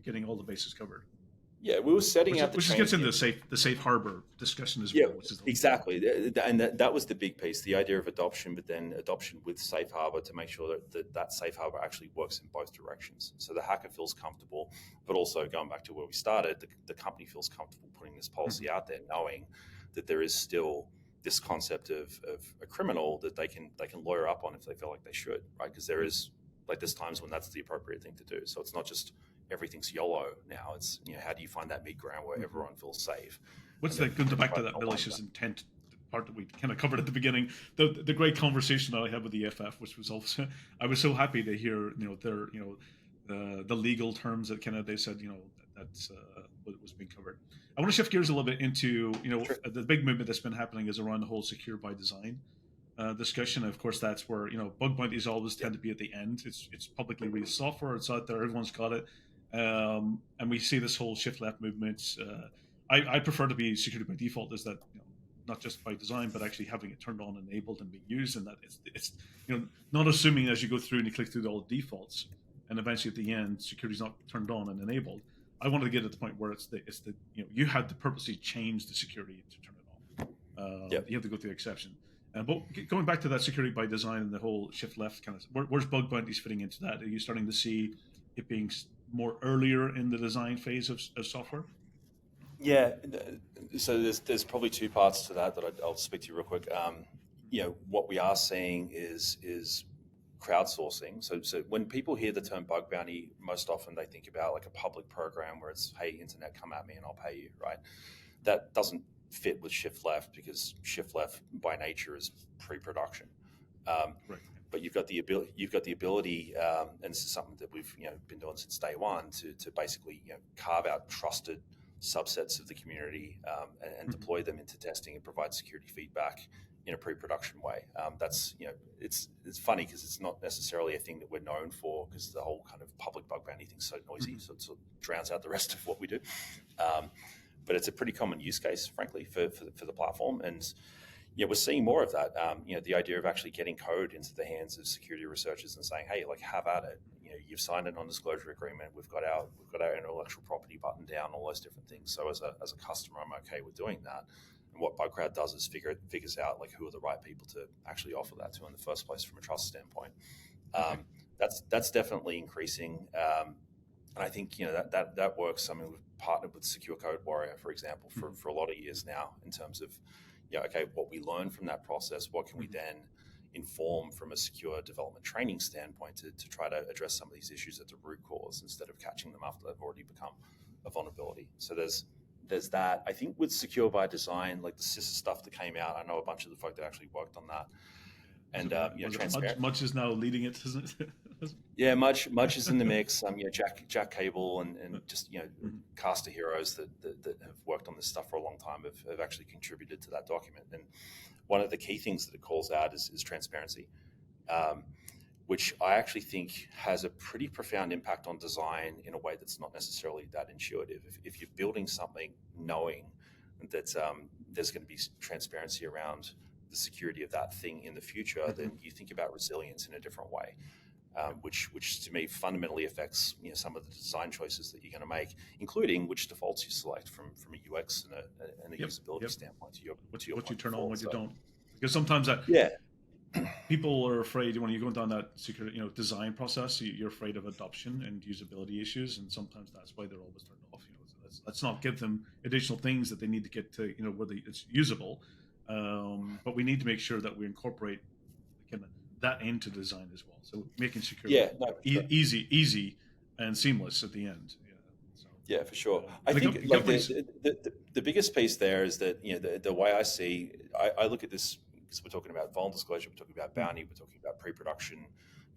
getting all the bases covered. Yeah, we were setting out which gets into the safe harbor discussion as well. Which is exactly, and that was the big piece, the idea of adoption, but then adoption with safe harbor to make sure that safe harbor actually works in both directions. So the hacker feels comfortable, but also going back to where we started, the company feels comfortable putting this policy out there, knowing that there is still this concept of a criminal that they can lawyer up on if they feel like they should, right? Because there's times when that's the appropriate thing to do. So it's not just everything's YOLO now. It's how do you find that mid ground where everyone feels safe? What's that? Going back to that malicious intent part that we kind of covered at the beginning. The great conversation that I had with the EFF, which was also, I was so happy to hear their the legal terms that kind of they said that's what was being covered. I want to shift gears a little bit into the big movement that's been happening is around the whole secure by design discussion. Of course, that's where bug bounties always tend to be at the end. It's publicly released software. It's out there. Everyone's got it. And we see this whole shift left movement. I prefer to be security by default, is that not just by design, but actually having it turned on, enabled, and being used, and that it's not assuming as you go through and you click through all the defaults, and eventually at the end security is not turned on and enabled. I wanted to get at the point where it's the you had to purposely change the security to turn it on. You have to go through the exception. But going back to that security by design and the whole shift left kind of, where's bug bounties fitting into that? Are you starting to see it being more earlier in the design phase of software? Yeah, so there's probably two parts to that I'll speak to you real quick. What we are seeing is crowdsourcing. So when people hear the term bug bounty, most often they think about like a public program where it's, hey, internet, come at me and I'll pay you, right? That doesn't fit with shift left, because shift left by nature is pre-production. Right. But you've got the ability, and this is something that we've been doing since day one, to basically carve out trusted subsets of the community and deploy them into testing and provide security feedback in a pre-production way. That's it's funny because it's not necessarily a thing that we're known for, because the whole kind of public bug bounty thing's so noisy, so it sort of drowns out the rest of what we do. But it's a pretty common use case, frankly, for the platform. And we're seeing more of that. The idea of actually getting code into the hands of security researchers and saying, hey, like, have at it. You've signed a non-disclosure agreement. We've got our intellectual property button down, all those different things. So as a customer, I'm okay with doing that. And what Bugcrowd does is figures out like who are the right people to actually offer that to in the first place from a trust standpoint. That's definitely increasing, and I think that works. I mean, we've partnered with Secure Code Warrior, for example, for a lot of years now in terms of what we learn from that process, what can we then inform from a secure development training standpoint to try to address some of these issues at the root cause instead of catching them after they've already become a vulnerability. So there's that. I think with Secure by Design, like the CISO stuff that came out, I know a bunch of the folk that actually worked on that. And much is now leading it, isn't it? Yeah, much is in the mix. Jack Cable and just cast of heroes that have worked on this stuff for a long time have actually contributed to that document. And one of the key things that it calls out is transparency, which I actually think has a pretty profound impact on design in a way that's not necessarily that intuitive. If you're building something knowing that there's going to be transparency around the security of that thing in the future, then you think about resilience in a different way, which to me fundamentally affects some of the design choices that you're going to make, including which defaults you select from a UX and a usability standpoint. What you turn on, what you don't, because sometimes people are afraid when you go down that security design process, you're afraid of adoption and usability issues, and sometimes that's why they're always turned off. So let's not give them additional things that they need to get to where it's usable. But we need to make sure that we incorporate that into design as well. So making security easy and seamless at the end. Yeah, for sure. I think the biggest piece there is that the way I see, I look at this, because we're talking about vulnerability disclosure, we're talking about bounty, we're talking about pre-production,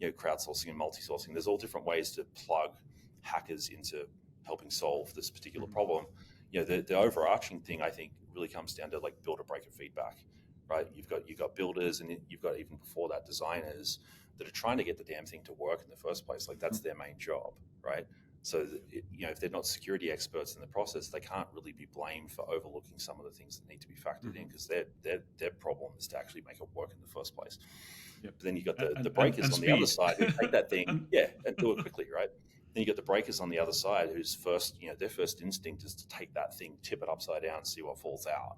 crowdsourcing and multi-sourcing. There's all different ways to plug hackers into helping solve this particular problem. The overarching thing I think really comes down to like builder breaker feedback, right? You've got builders, and you've got, even before that, designers that are trying to get the damn thing to work in the first place. Like that's their main job, right? So if they're not security experts in the process, they can't really be blamed for overlooking some of the things that need to be factored in, because their problem is to actually make it work in the first place. But then you got the breakers on the other side who take that thing and do it quickly, right? Then you got the breakers on the other side whose their first instinct is to take that thing, tip it upside down, and see what falls out.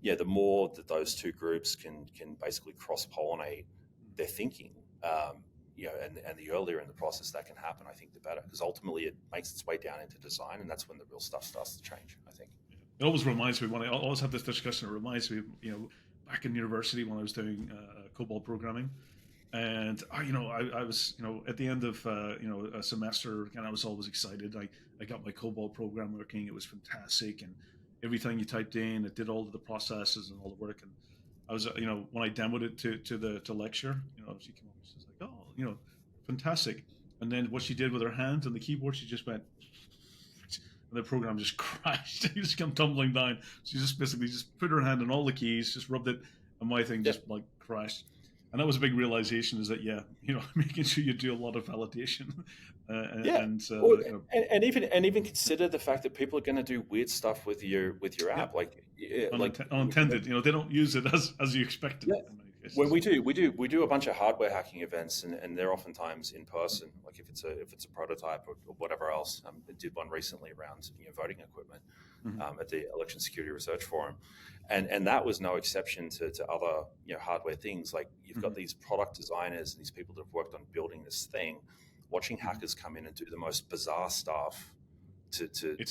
The more that those two groups can basically cross-pollinate their thinking, and the earlier in the process that can happen, I think the better, because ultimately it makes its way down into design, and that's when the real stuff starts to change, I think. It always reminds me, when I always have this discussion, it reminds me of, back in university when I was doing COBOL programming. And I was at the end of a semester, and I was always excited. I got my COBOL program working. It was fantastic, and everything you typed in, it did all of the processes and all the work. And I was when I demoed it to lecture, she came up and she was like, oh, fantastic. And then what she did with her hands on the keyboard, she just went, and the program just crashed. It just came tumbling down. She just basically just put her hand on all the keys, just rubbed it, and my thing just like crashed. And that was a big realization, is that making sure you do a lot of validation, and even consider the fact that people are going to do weird stuff with your app, unintended. They don't use it as you expected. Yeah. When we do a bunch of hardware hacking events, and they're oftentimes in person. Like if it's a prototype or whatever else. I did one recently around voting equipment at the Election Security Research Forum. And that was no exception to other hardware things. Like you've got these product designers and these people that have worked on building this thing, watching hackers come in and do the most bizarre stuff to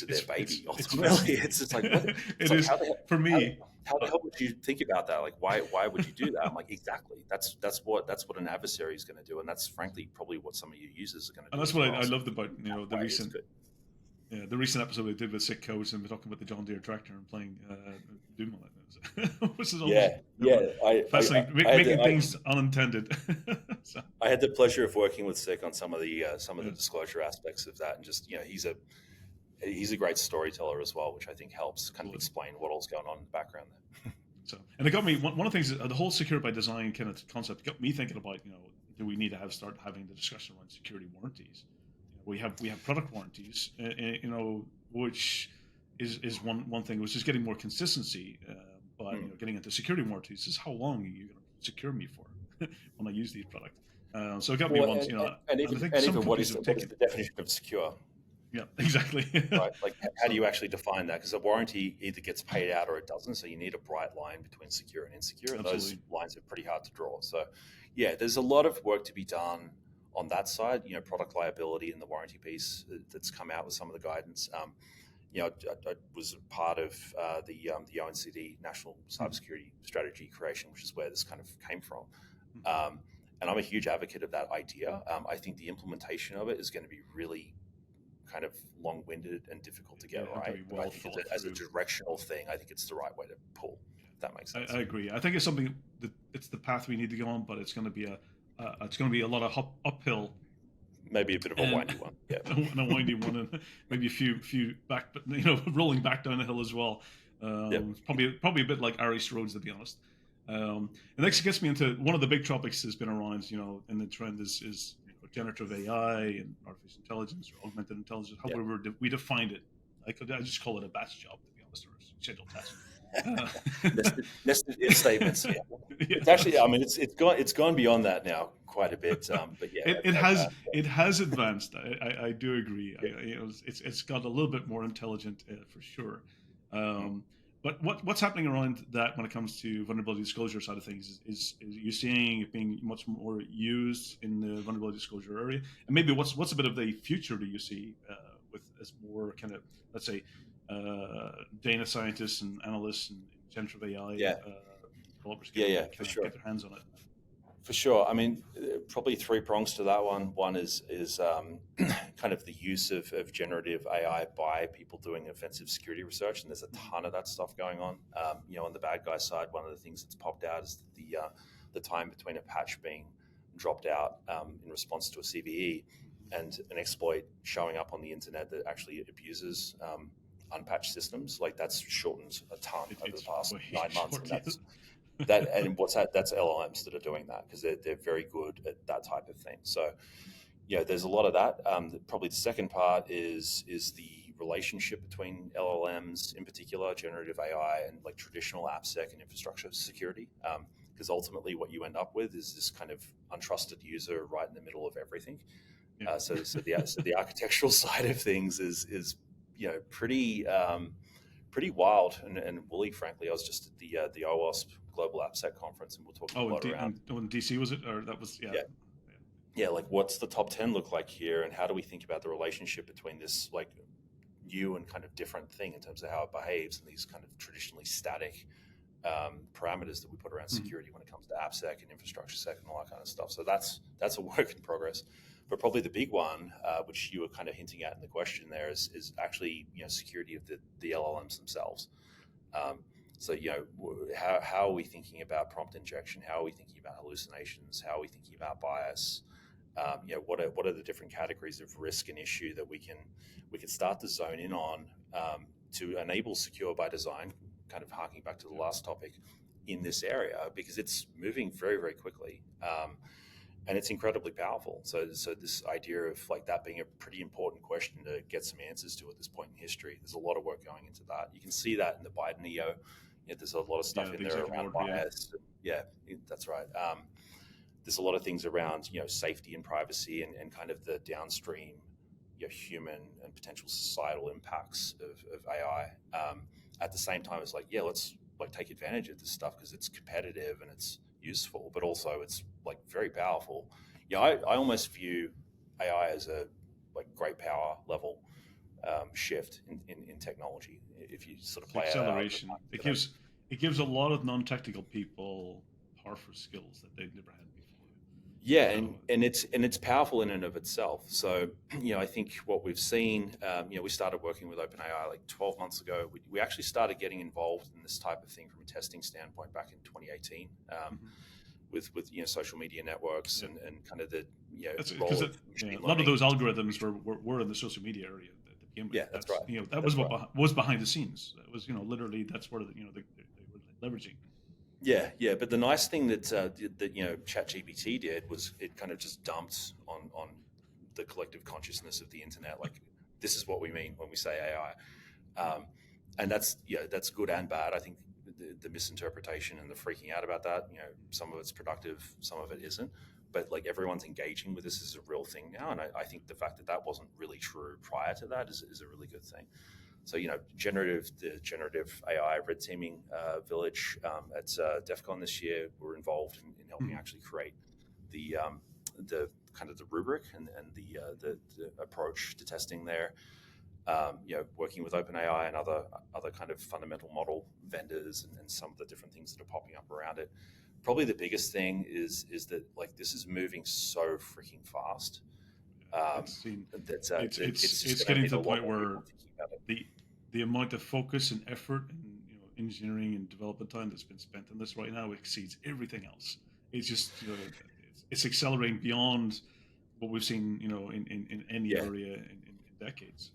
their baby. Ultimately, it's just like, what? For me. How the hell would you think about that? Like, why would you do that? I'm like, exactly. That's what an adversary is going to do, and that's frankly probably what some of your users are going to do. And that's what I loved about the recent. Yeah, the recent episode we did with Sick Codes, and we're talking about the John Deere tractor and playing Doom on it. Which is almost fascinating. Making things unintended. So. I had the pleasure of working with Sick on some of the disclosure aspects of that, and just he's a great storyteller as well, which I think helps kind of explain what all's going on in the background there. So, and it got me. One of the things, the whole secure by design kind of concept got me thinking about, do we need to start having the discussion around security warranties? We have product warranties, which is one thing, which is getting more consistency. But getting into security warranties is how long are you going to secure me for when I use these products. So it got me once, and even what is the definition of secure? Yeah, exactly. right? Like, how do So you actually define that? Because a warranty either gets paid out or it doesn't. So you need a bright line between secure and insecure, and those absolutely. lines are pretty hard to draw. So, yeah, there's a lot of work to be done on that side. Product liability and the warranty piece that's come out with some of the guidance. I was part of the ONCD National Cybersecurity Strategy creation, which is where this kind of came from. And I'm a huge advocate of that idea. I think the implementation of it is going to be really kind of long-winded and difficult to get right. But I think as a directional thing, I think it's the right way to pull. If that makes sense. I agree. I think it's something that it's the path we need to go on, but it's going to be a lot of uphill. Maybe a bit of a windy one, yeah, and a windy one, and maybe a few back, but rolling back down the hill as well. It's probably a bit like Irish roads, to be honest. And next, it gets me into one of the big topics that's been around, and the trend is generative AI and artificial intelligence or augmented intelligence, however we defined it. I just call it a batch job, to be honest, or a scheduled task. Nested if statements. Yeah. It's actually, I mean, it's gone beyond that now quite a bit. But yeah, it has advanced. I do agree. It's got a little bit more intelligent for sure. But what's happening around that when it comes to vulnerability disclosure side of things is you seeing it being much more used in the vulnerability disclosure area, and maybe what's a bit of the future do you see with as more kind of, let's say, data scientists and analysts and generative AI developers for sure, get their hands on it? For sure. I mean, probably three prongs to that one. One is kind of the use of generative AI by people doing offensive security research, and there's a ton of that stuff going on. On the bad guy side, one of the things that's popped out is the time between a patch being dropped out in response to a CVE and an exploit showing up on the internet that actually abuses unpatched systems. Like, that's shortened a ton over the past 9 months. And that's LLMs that are doing that, because they're very good at that type of thing. So, there's a lot of that. Probably the second part is the relationship between LLMs, in particular, generative AI, and like traditional AppSec and infrastructure security. Because ultimately, what you end up with is this kind of untrusted user right in the middle of everything. Yeah. So the architectural side of things is pretty wild and woolly, frankly. I was just at the OWASP Global AppSec conference, and we're talking a lot around. In DC, was it? Or that was, yeah, like, what's the top 10 look like here, and how do we think about the relationship between this, like, new and kind of different thing in terms of how it behaves, and these kind of traditionally static parameters that we put around security when it comes to AppSec and infrastructure sec and all that kind of stuff. So that's a work in progress. But probably the big one, which you were kind of hinting at in the question there, is actually security of the LLMs themselves. So how are we thinking about prompt injection? How are we thinking about hallucinations? How are we thinking about bias? What are the different categories of risk and issue that we can start to zone in on to enable secure by design? Kind of harking back to the last topic in this area, because it's moving very, very quickly. And it's incredibly powerful. So this idea of like that being a pretty important question to get some answers to at this point in history, there's a lot of work going into that. You can see that in the Biden EO. There's a lot of stuff in there around bias. Yeah, that's right. There's a lot of things around safety and privacy and kind of the downstream human and potential societal impacts of AI. At the same time, it's like, let's like take advantage of this stuff because it's competitive and it's useful, but also it's like very powerful. I almost view AI as a like great power level shift in technology. If you sort of play acceleration, it gives a lot of non-technical people powerful skills that they've never had before. Yeah, and it's powerful in and of itself. So I think what we've seen, we started working with OpenAI like 12 months ago. We actually started getting involved in this type of thing from a testing standpoint back in 2018. With social media networks and kind of the role of machine learning. A lot of those algorithms were in the social media area to begin with. Yeah, that's right. That was what was behind the scenes. It was literally that's where they were leveraging. Yeah, but the nice thing that ChatGPT did was it kind of just dumped on the collective consciousness of the internet. Like, this is what we mean when we say AI, and that's good and bad. I think the misinterpretation and the freaking out about that, some of it's productive, some of it isn't. but like everyone's engaging with this as a real thing now. And I think the fact that that wasn't really true prior to that is a really good thing. So, the generative AI red teaming village at DEF CON this year were involved in helping actually create the kind of the rubric and the approach to testing there. Working with OpenAI and other kind of fundamental model vendors and some of the different things that are popping up around it. Probably the biggest thing is that like this is moving so freaking fast. It's getting to the point where the amount of focus and effort and engineering and development time that's been spent on this right now exceeds everything else. It's just it's accelerating beyond what we've seen in any area in decades.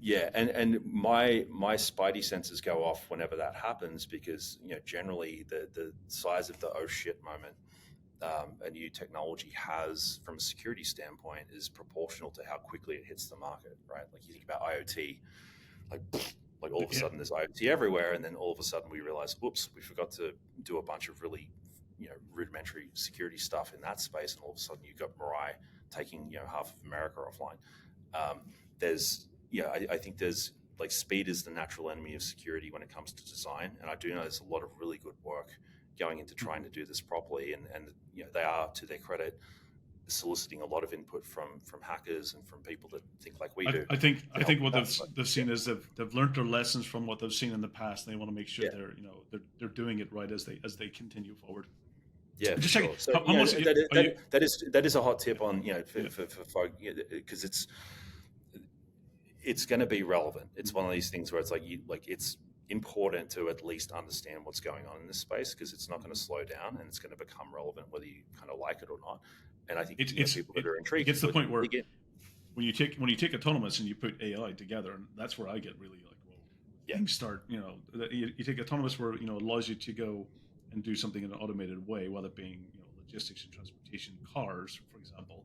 Yeah, and my spidey senses go off whenever that happens, because generally the size of the oh shit moment a new technology has from a security standpoint is proportional to how quickly it hits the market, right? Like you think about IoT, like all of a sudden there's IoT everywhere, and then all of a sudden we realize, whoops, we forgot to do a bunch of really rudimentary security stuff in that space, and all of a sudden you've got Mirai taking half of America offline. I think there's like speed is the natural enemy of security when it comes to design, and I do know there's a lot of really good work going into trying to do this properly, and they are, to their credit, soliciting a lot of input from hackers and from people that think like we do. I think what they've seen is they've learned their lessons from what they've seen in the past, and they want to make sure they're doing it right as they continue forward. Yeah, just sure. So, that is a hot tip on for folk, because it's going to be relevant. It's one of these things where it's like it's important to at least understand what's going on in this space, because it's not going to slow down and it's going to become relevant whether you kind of like it or not. And I think people that are intrigued. It's the point where when you take autonomous and you put AI together, and that's where I get really like, well, things start. You take autonomous where it allows you to go and do something in an automated way, whether it being logistics and transportation, cars, for example.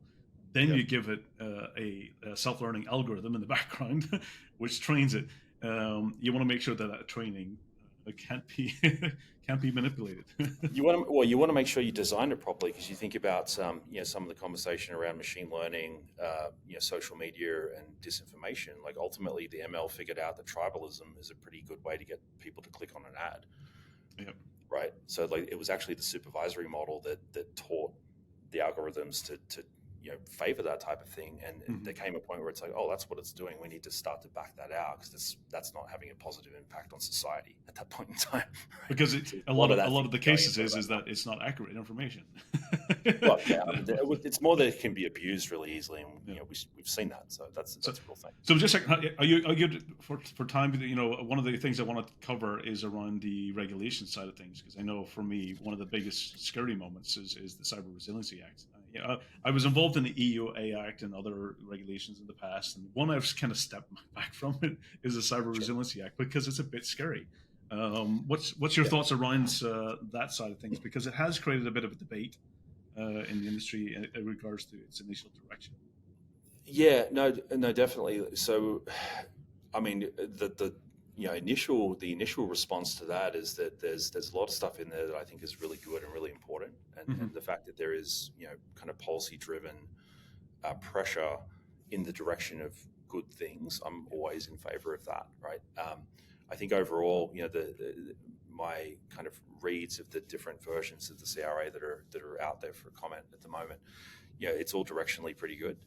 Then you give it a self-learning algorithm in the background, which trains it. You want to make sure that training can't be manipulated. You want to make sure you design it properly, because you think about some of the conversation around machine learning, social media and disinformation. Like ultimately, the ML figured out that tribalism is a pretty good way to get people to click on an ad. Yep. Right. So like it was actually the supervisory model that taught the algorithms to favor that type of thing, and there came a point where it's like, oh, that's what it's doing. We need to start to back that out, because that's not having a positive impact on society at that point in time. Right? Because a lot of the cases is that it's not accurate information. Well, it's more that it can be abused really easily, and we've seen that. So that's a real thing. So just are you good for time? One of the things I want to cover is around the regulation side of things, because I know for me one of the biggest scary moments is the Cyber Resiliency Act. I was involved in the EUA Act and other regulations in the past, and one I've kind of stepped back from it is the Cyber Resiliency Act, because it's a bit scary. What's your thoughts around that side of things? Because it has created a bit of a debate in the industry in regards to its initial direction. Yeah, no, definitely. So, I mean, the initial response to that is that there's a lot of stuff in there that I think is really good and really important, and the fact that there is kind of policy driven pressure in the direction of good things, I'm always in favor of that, right? I think overall, my kind of reads of the different versions of the CRA that are out there for comment at the moment, it's all directionally pretty good.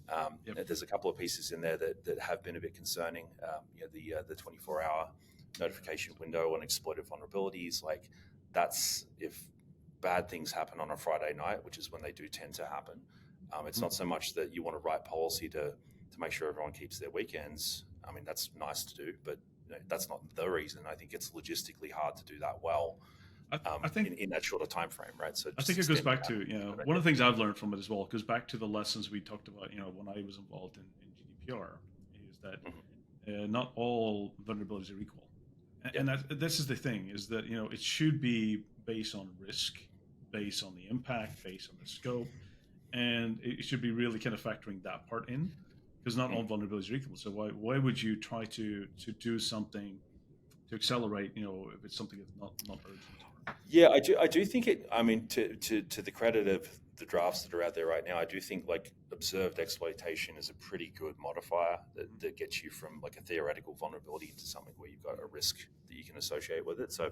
There's a couple of pieces in there that have been a bit concerning. The 24-hour notification window on exploited vulnerabilities, like that's if bad things happen on a Friday night, which is when they do tend to happen. It's not so much that you want to write policy to make sure everyone keeps their weekends. I mean, that's nice to do, but that's not the reason. I think it's logistically hard to do that well. I think in that shorter time frame, right? So I think it goes back to one of the things I've learned from it as well. It goes back to the lessons we talked about. When I was involved in GDPR, is that not all vulnerabilities are equal, and this is the thing: is that it should be based on risk, based on the impact, based on the scope, and it should be really kind of factoring that part in, because not all vulnerabilities are equal. So why would you try to do something to accelerate? If it's something that's not urgent. Yeah, I do think it. I mean, to the credit of the drafts that are out there right now, I do think like observed exploitation is a pretty good modifier that gets you from like a theoretical vulnerability into something where you've got a risk that you can associate with it. So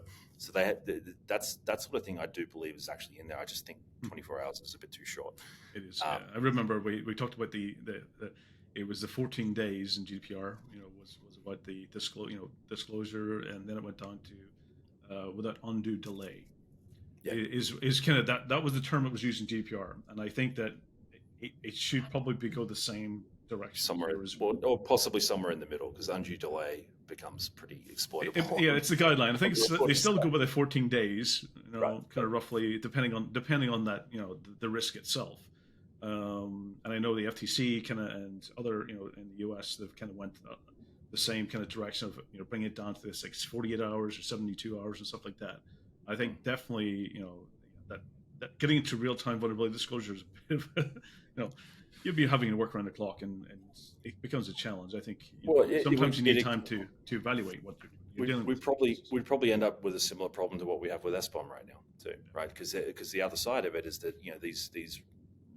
they had, that's that sort of thing I do believe is actually in there. I just think 24 hours is a bit too short. It is. Yeah. I remember we talked about the it was the 14 days in GDPR. Was about the disclosure, and then it went on to without undue delay. Yeah. Is kind of that was the term that was used in GDPR, and I think that it should probably go the same direction somewhere, or possibly somewhere in the middle, because undue delay becomes pretty exploitable. It's the guideline. I think they still go by the 14 days, right. kind of roughly, depending on that, the risk itself. And I know the FTC kind of and other, in the US, they've kind of went the same kind of direction of bringing it down to this like 48 hours or 72 hours and stuff like that. I think definitely, that getting into real-time vulnerability disclosure is a bit of, you'll be having to work around the clock, and it becomes a challenge. I think sometimes you need time to evaluate what you're dealing with. We'd probably end up with a similar problem to what we have with S-BOM right now too, right? Because the other side of it is that these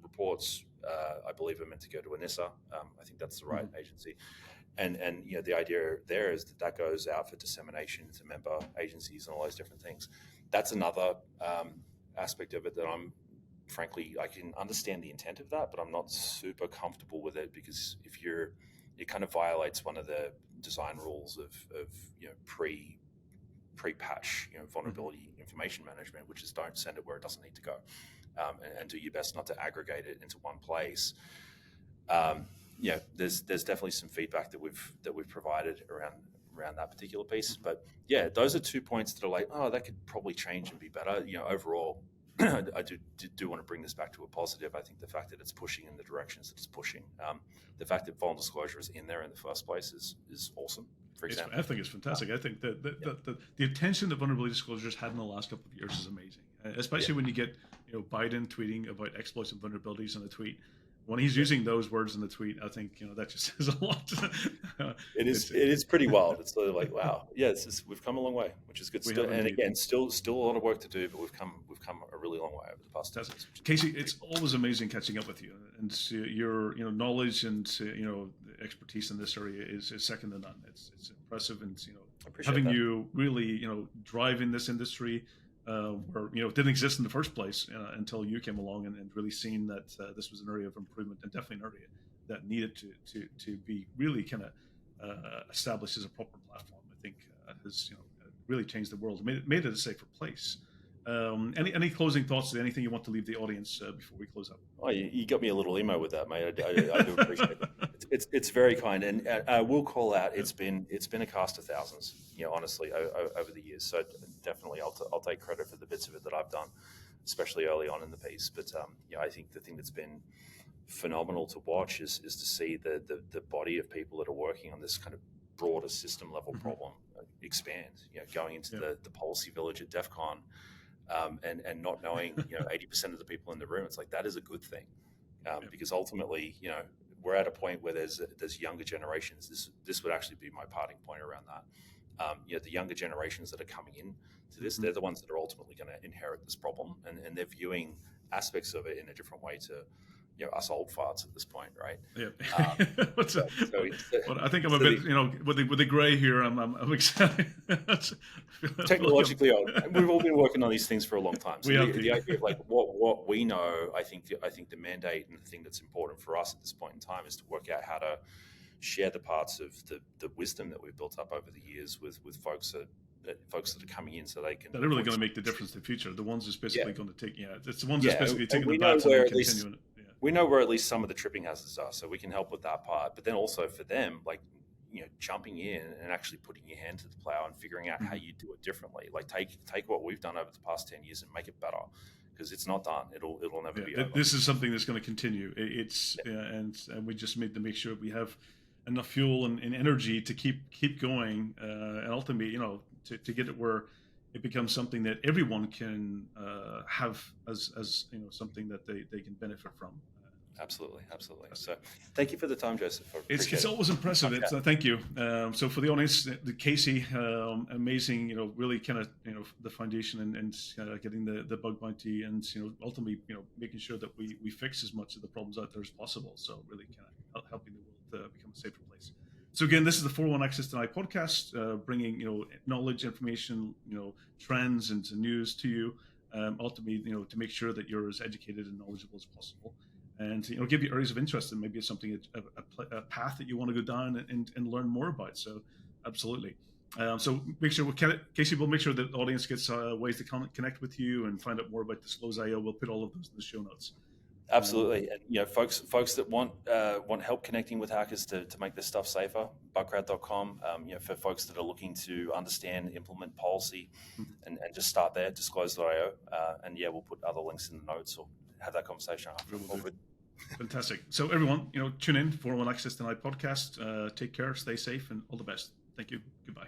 reports, I believe, are meant to go to NISA. I think that's the right agency. And the idea there is that goes out for dissemination to member agencies and all those different things. That's another aspect of it that frankly, I can understand the intent of that, but I'm not super comfortable with it, because it kind of violates one of the design rules of pre-patch vulnerability information management, which is don't send it where it doesn't need to go, and do your best not to aggregate it into one place. There's definitely some feedback that we've provided around that particular piece. But yeah, those are 2 points that are like, that could probably change and be better. Overall, I do want to bring this back to a positive. I think the fact that it's pushing in the directions that it's pushing, the fact that vulnerable disclosure is in there in the first place is awesome. For example, I think it's fantastic. I think that the attention that vulnerability disclosures had in the last couple of years is amazing, especially when you get Biden tweeting about exploits and vulnerabilities in the tweet. When he's using those words in the tweet, I think that just says a lot. It is pretty wild. It's sort of like, wow, yeah, we've come a long way, which is good. And again, still a lot of work to do, but we've come a really long way over the past 10 years. Casey, it's always amazing catching up with you, and your knowledge and expertise in this area is second to none. It's impressive, and having that. You really drive in this industry. Where it didn't exist in the first place until you came along and really seen that this was an area of improvement, and definitely an area that needed to be really kind of established as a proper platform. I think has really changed the world, made it a safer place. Any closing thoughts? Anything you want to leave the audience before we close up? Oh, you got me a little emo with that, mate. I do appreciate it. It's very kind, and I will call out. It's been a cast of thousands, honestly, over the years. So definitely, I'll take credit for the bits of it that I've done, especially early on in the piece. But I think the thing that's been phenomenal to watch is to see the body of people that are working on this kind of broader system level problem expand. Going into the policy village at DEF CON. And not knowing 80% of the people in the room, it's like that is a good thing, because ultimately we're at a point where there's younger generations. This would actually be my parting point around that. The younger generations that are coming in to this, they're the ones that are ultimately going to inherit this problem, and they're viewing aspects of it in a different way to us old farts at this point, right? Yeah. I think I'm a bit, with the gray here, I'm excited. Technologically old. We've all been working on these things for a long time. So the idea of like what we know, I think the mandate and the thing that's important for us at this point in time is to work out how to share the parts of the wisdom that we've built up over the years with folks that are coming in, so they can. They're really going to make the difference in the future. The ones that's basically going to take. It's the ones that's basically taking the bats and continuing it. We know where at least some of the tripping hazards are, so we can help with that part. But then also for them, like, jumping in and actually putting your hand to the plow and figuring out how you do it differently. Like take what we've done over the past 10 years and make it better, because it's not done. It'll never be over. This is something that's going to continue. And we just need to make sure we have enough fuel and energy to keep going, and ultimately, to get it where it becomes something that everyone can have as something that they can benefit from. Absolutely. So thank you for the time, Joseph. It's always impressive. Thank you. So for the audience, the Casey, amazing, really kind of, the foundation and getting the bug bounty and, ultimately, making sure that we fix as much of the problems out there as possible. So really kind of helping the world become a safer place. So again, this is the 401 Access Denied podcast, bringing, knowledge, information, trends and news to you, ultimately, to make sure that you're as educated and knowledgeable as possible. And give you areas of interest, and maybe it's something, a path that you want to go down and learn more about. So, absolutely. So make sure Casey will make sure that the audience gets ways to connect with you and find out more about Disclose.io. We'll put all of those in the show notes. Absolutely, and folks that want help connecting with hackers to make this stuff safer, Bugcrowd.com. For folks that are looking to understand, implement policy, and just start there, Disclose.io. And we'll put other links in the notes or have that conversation after. Fantastic. So everyone, tune in for 401 Access Denied podcast. Take care, stay safe, and all the best. Thank you. Goodbye.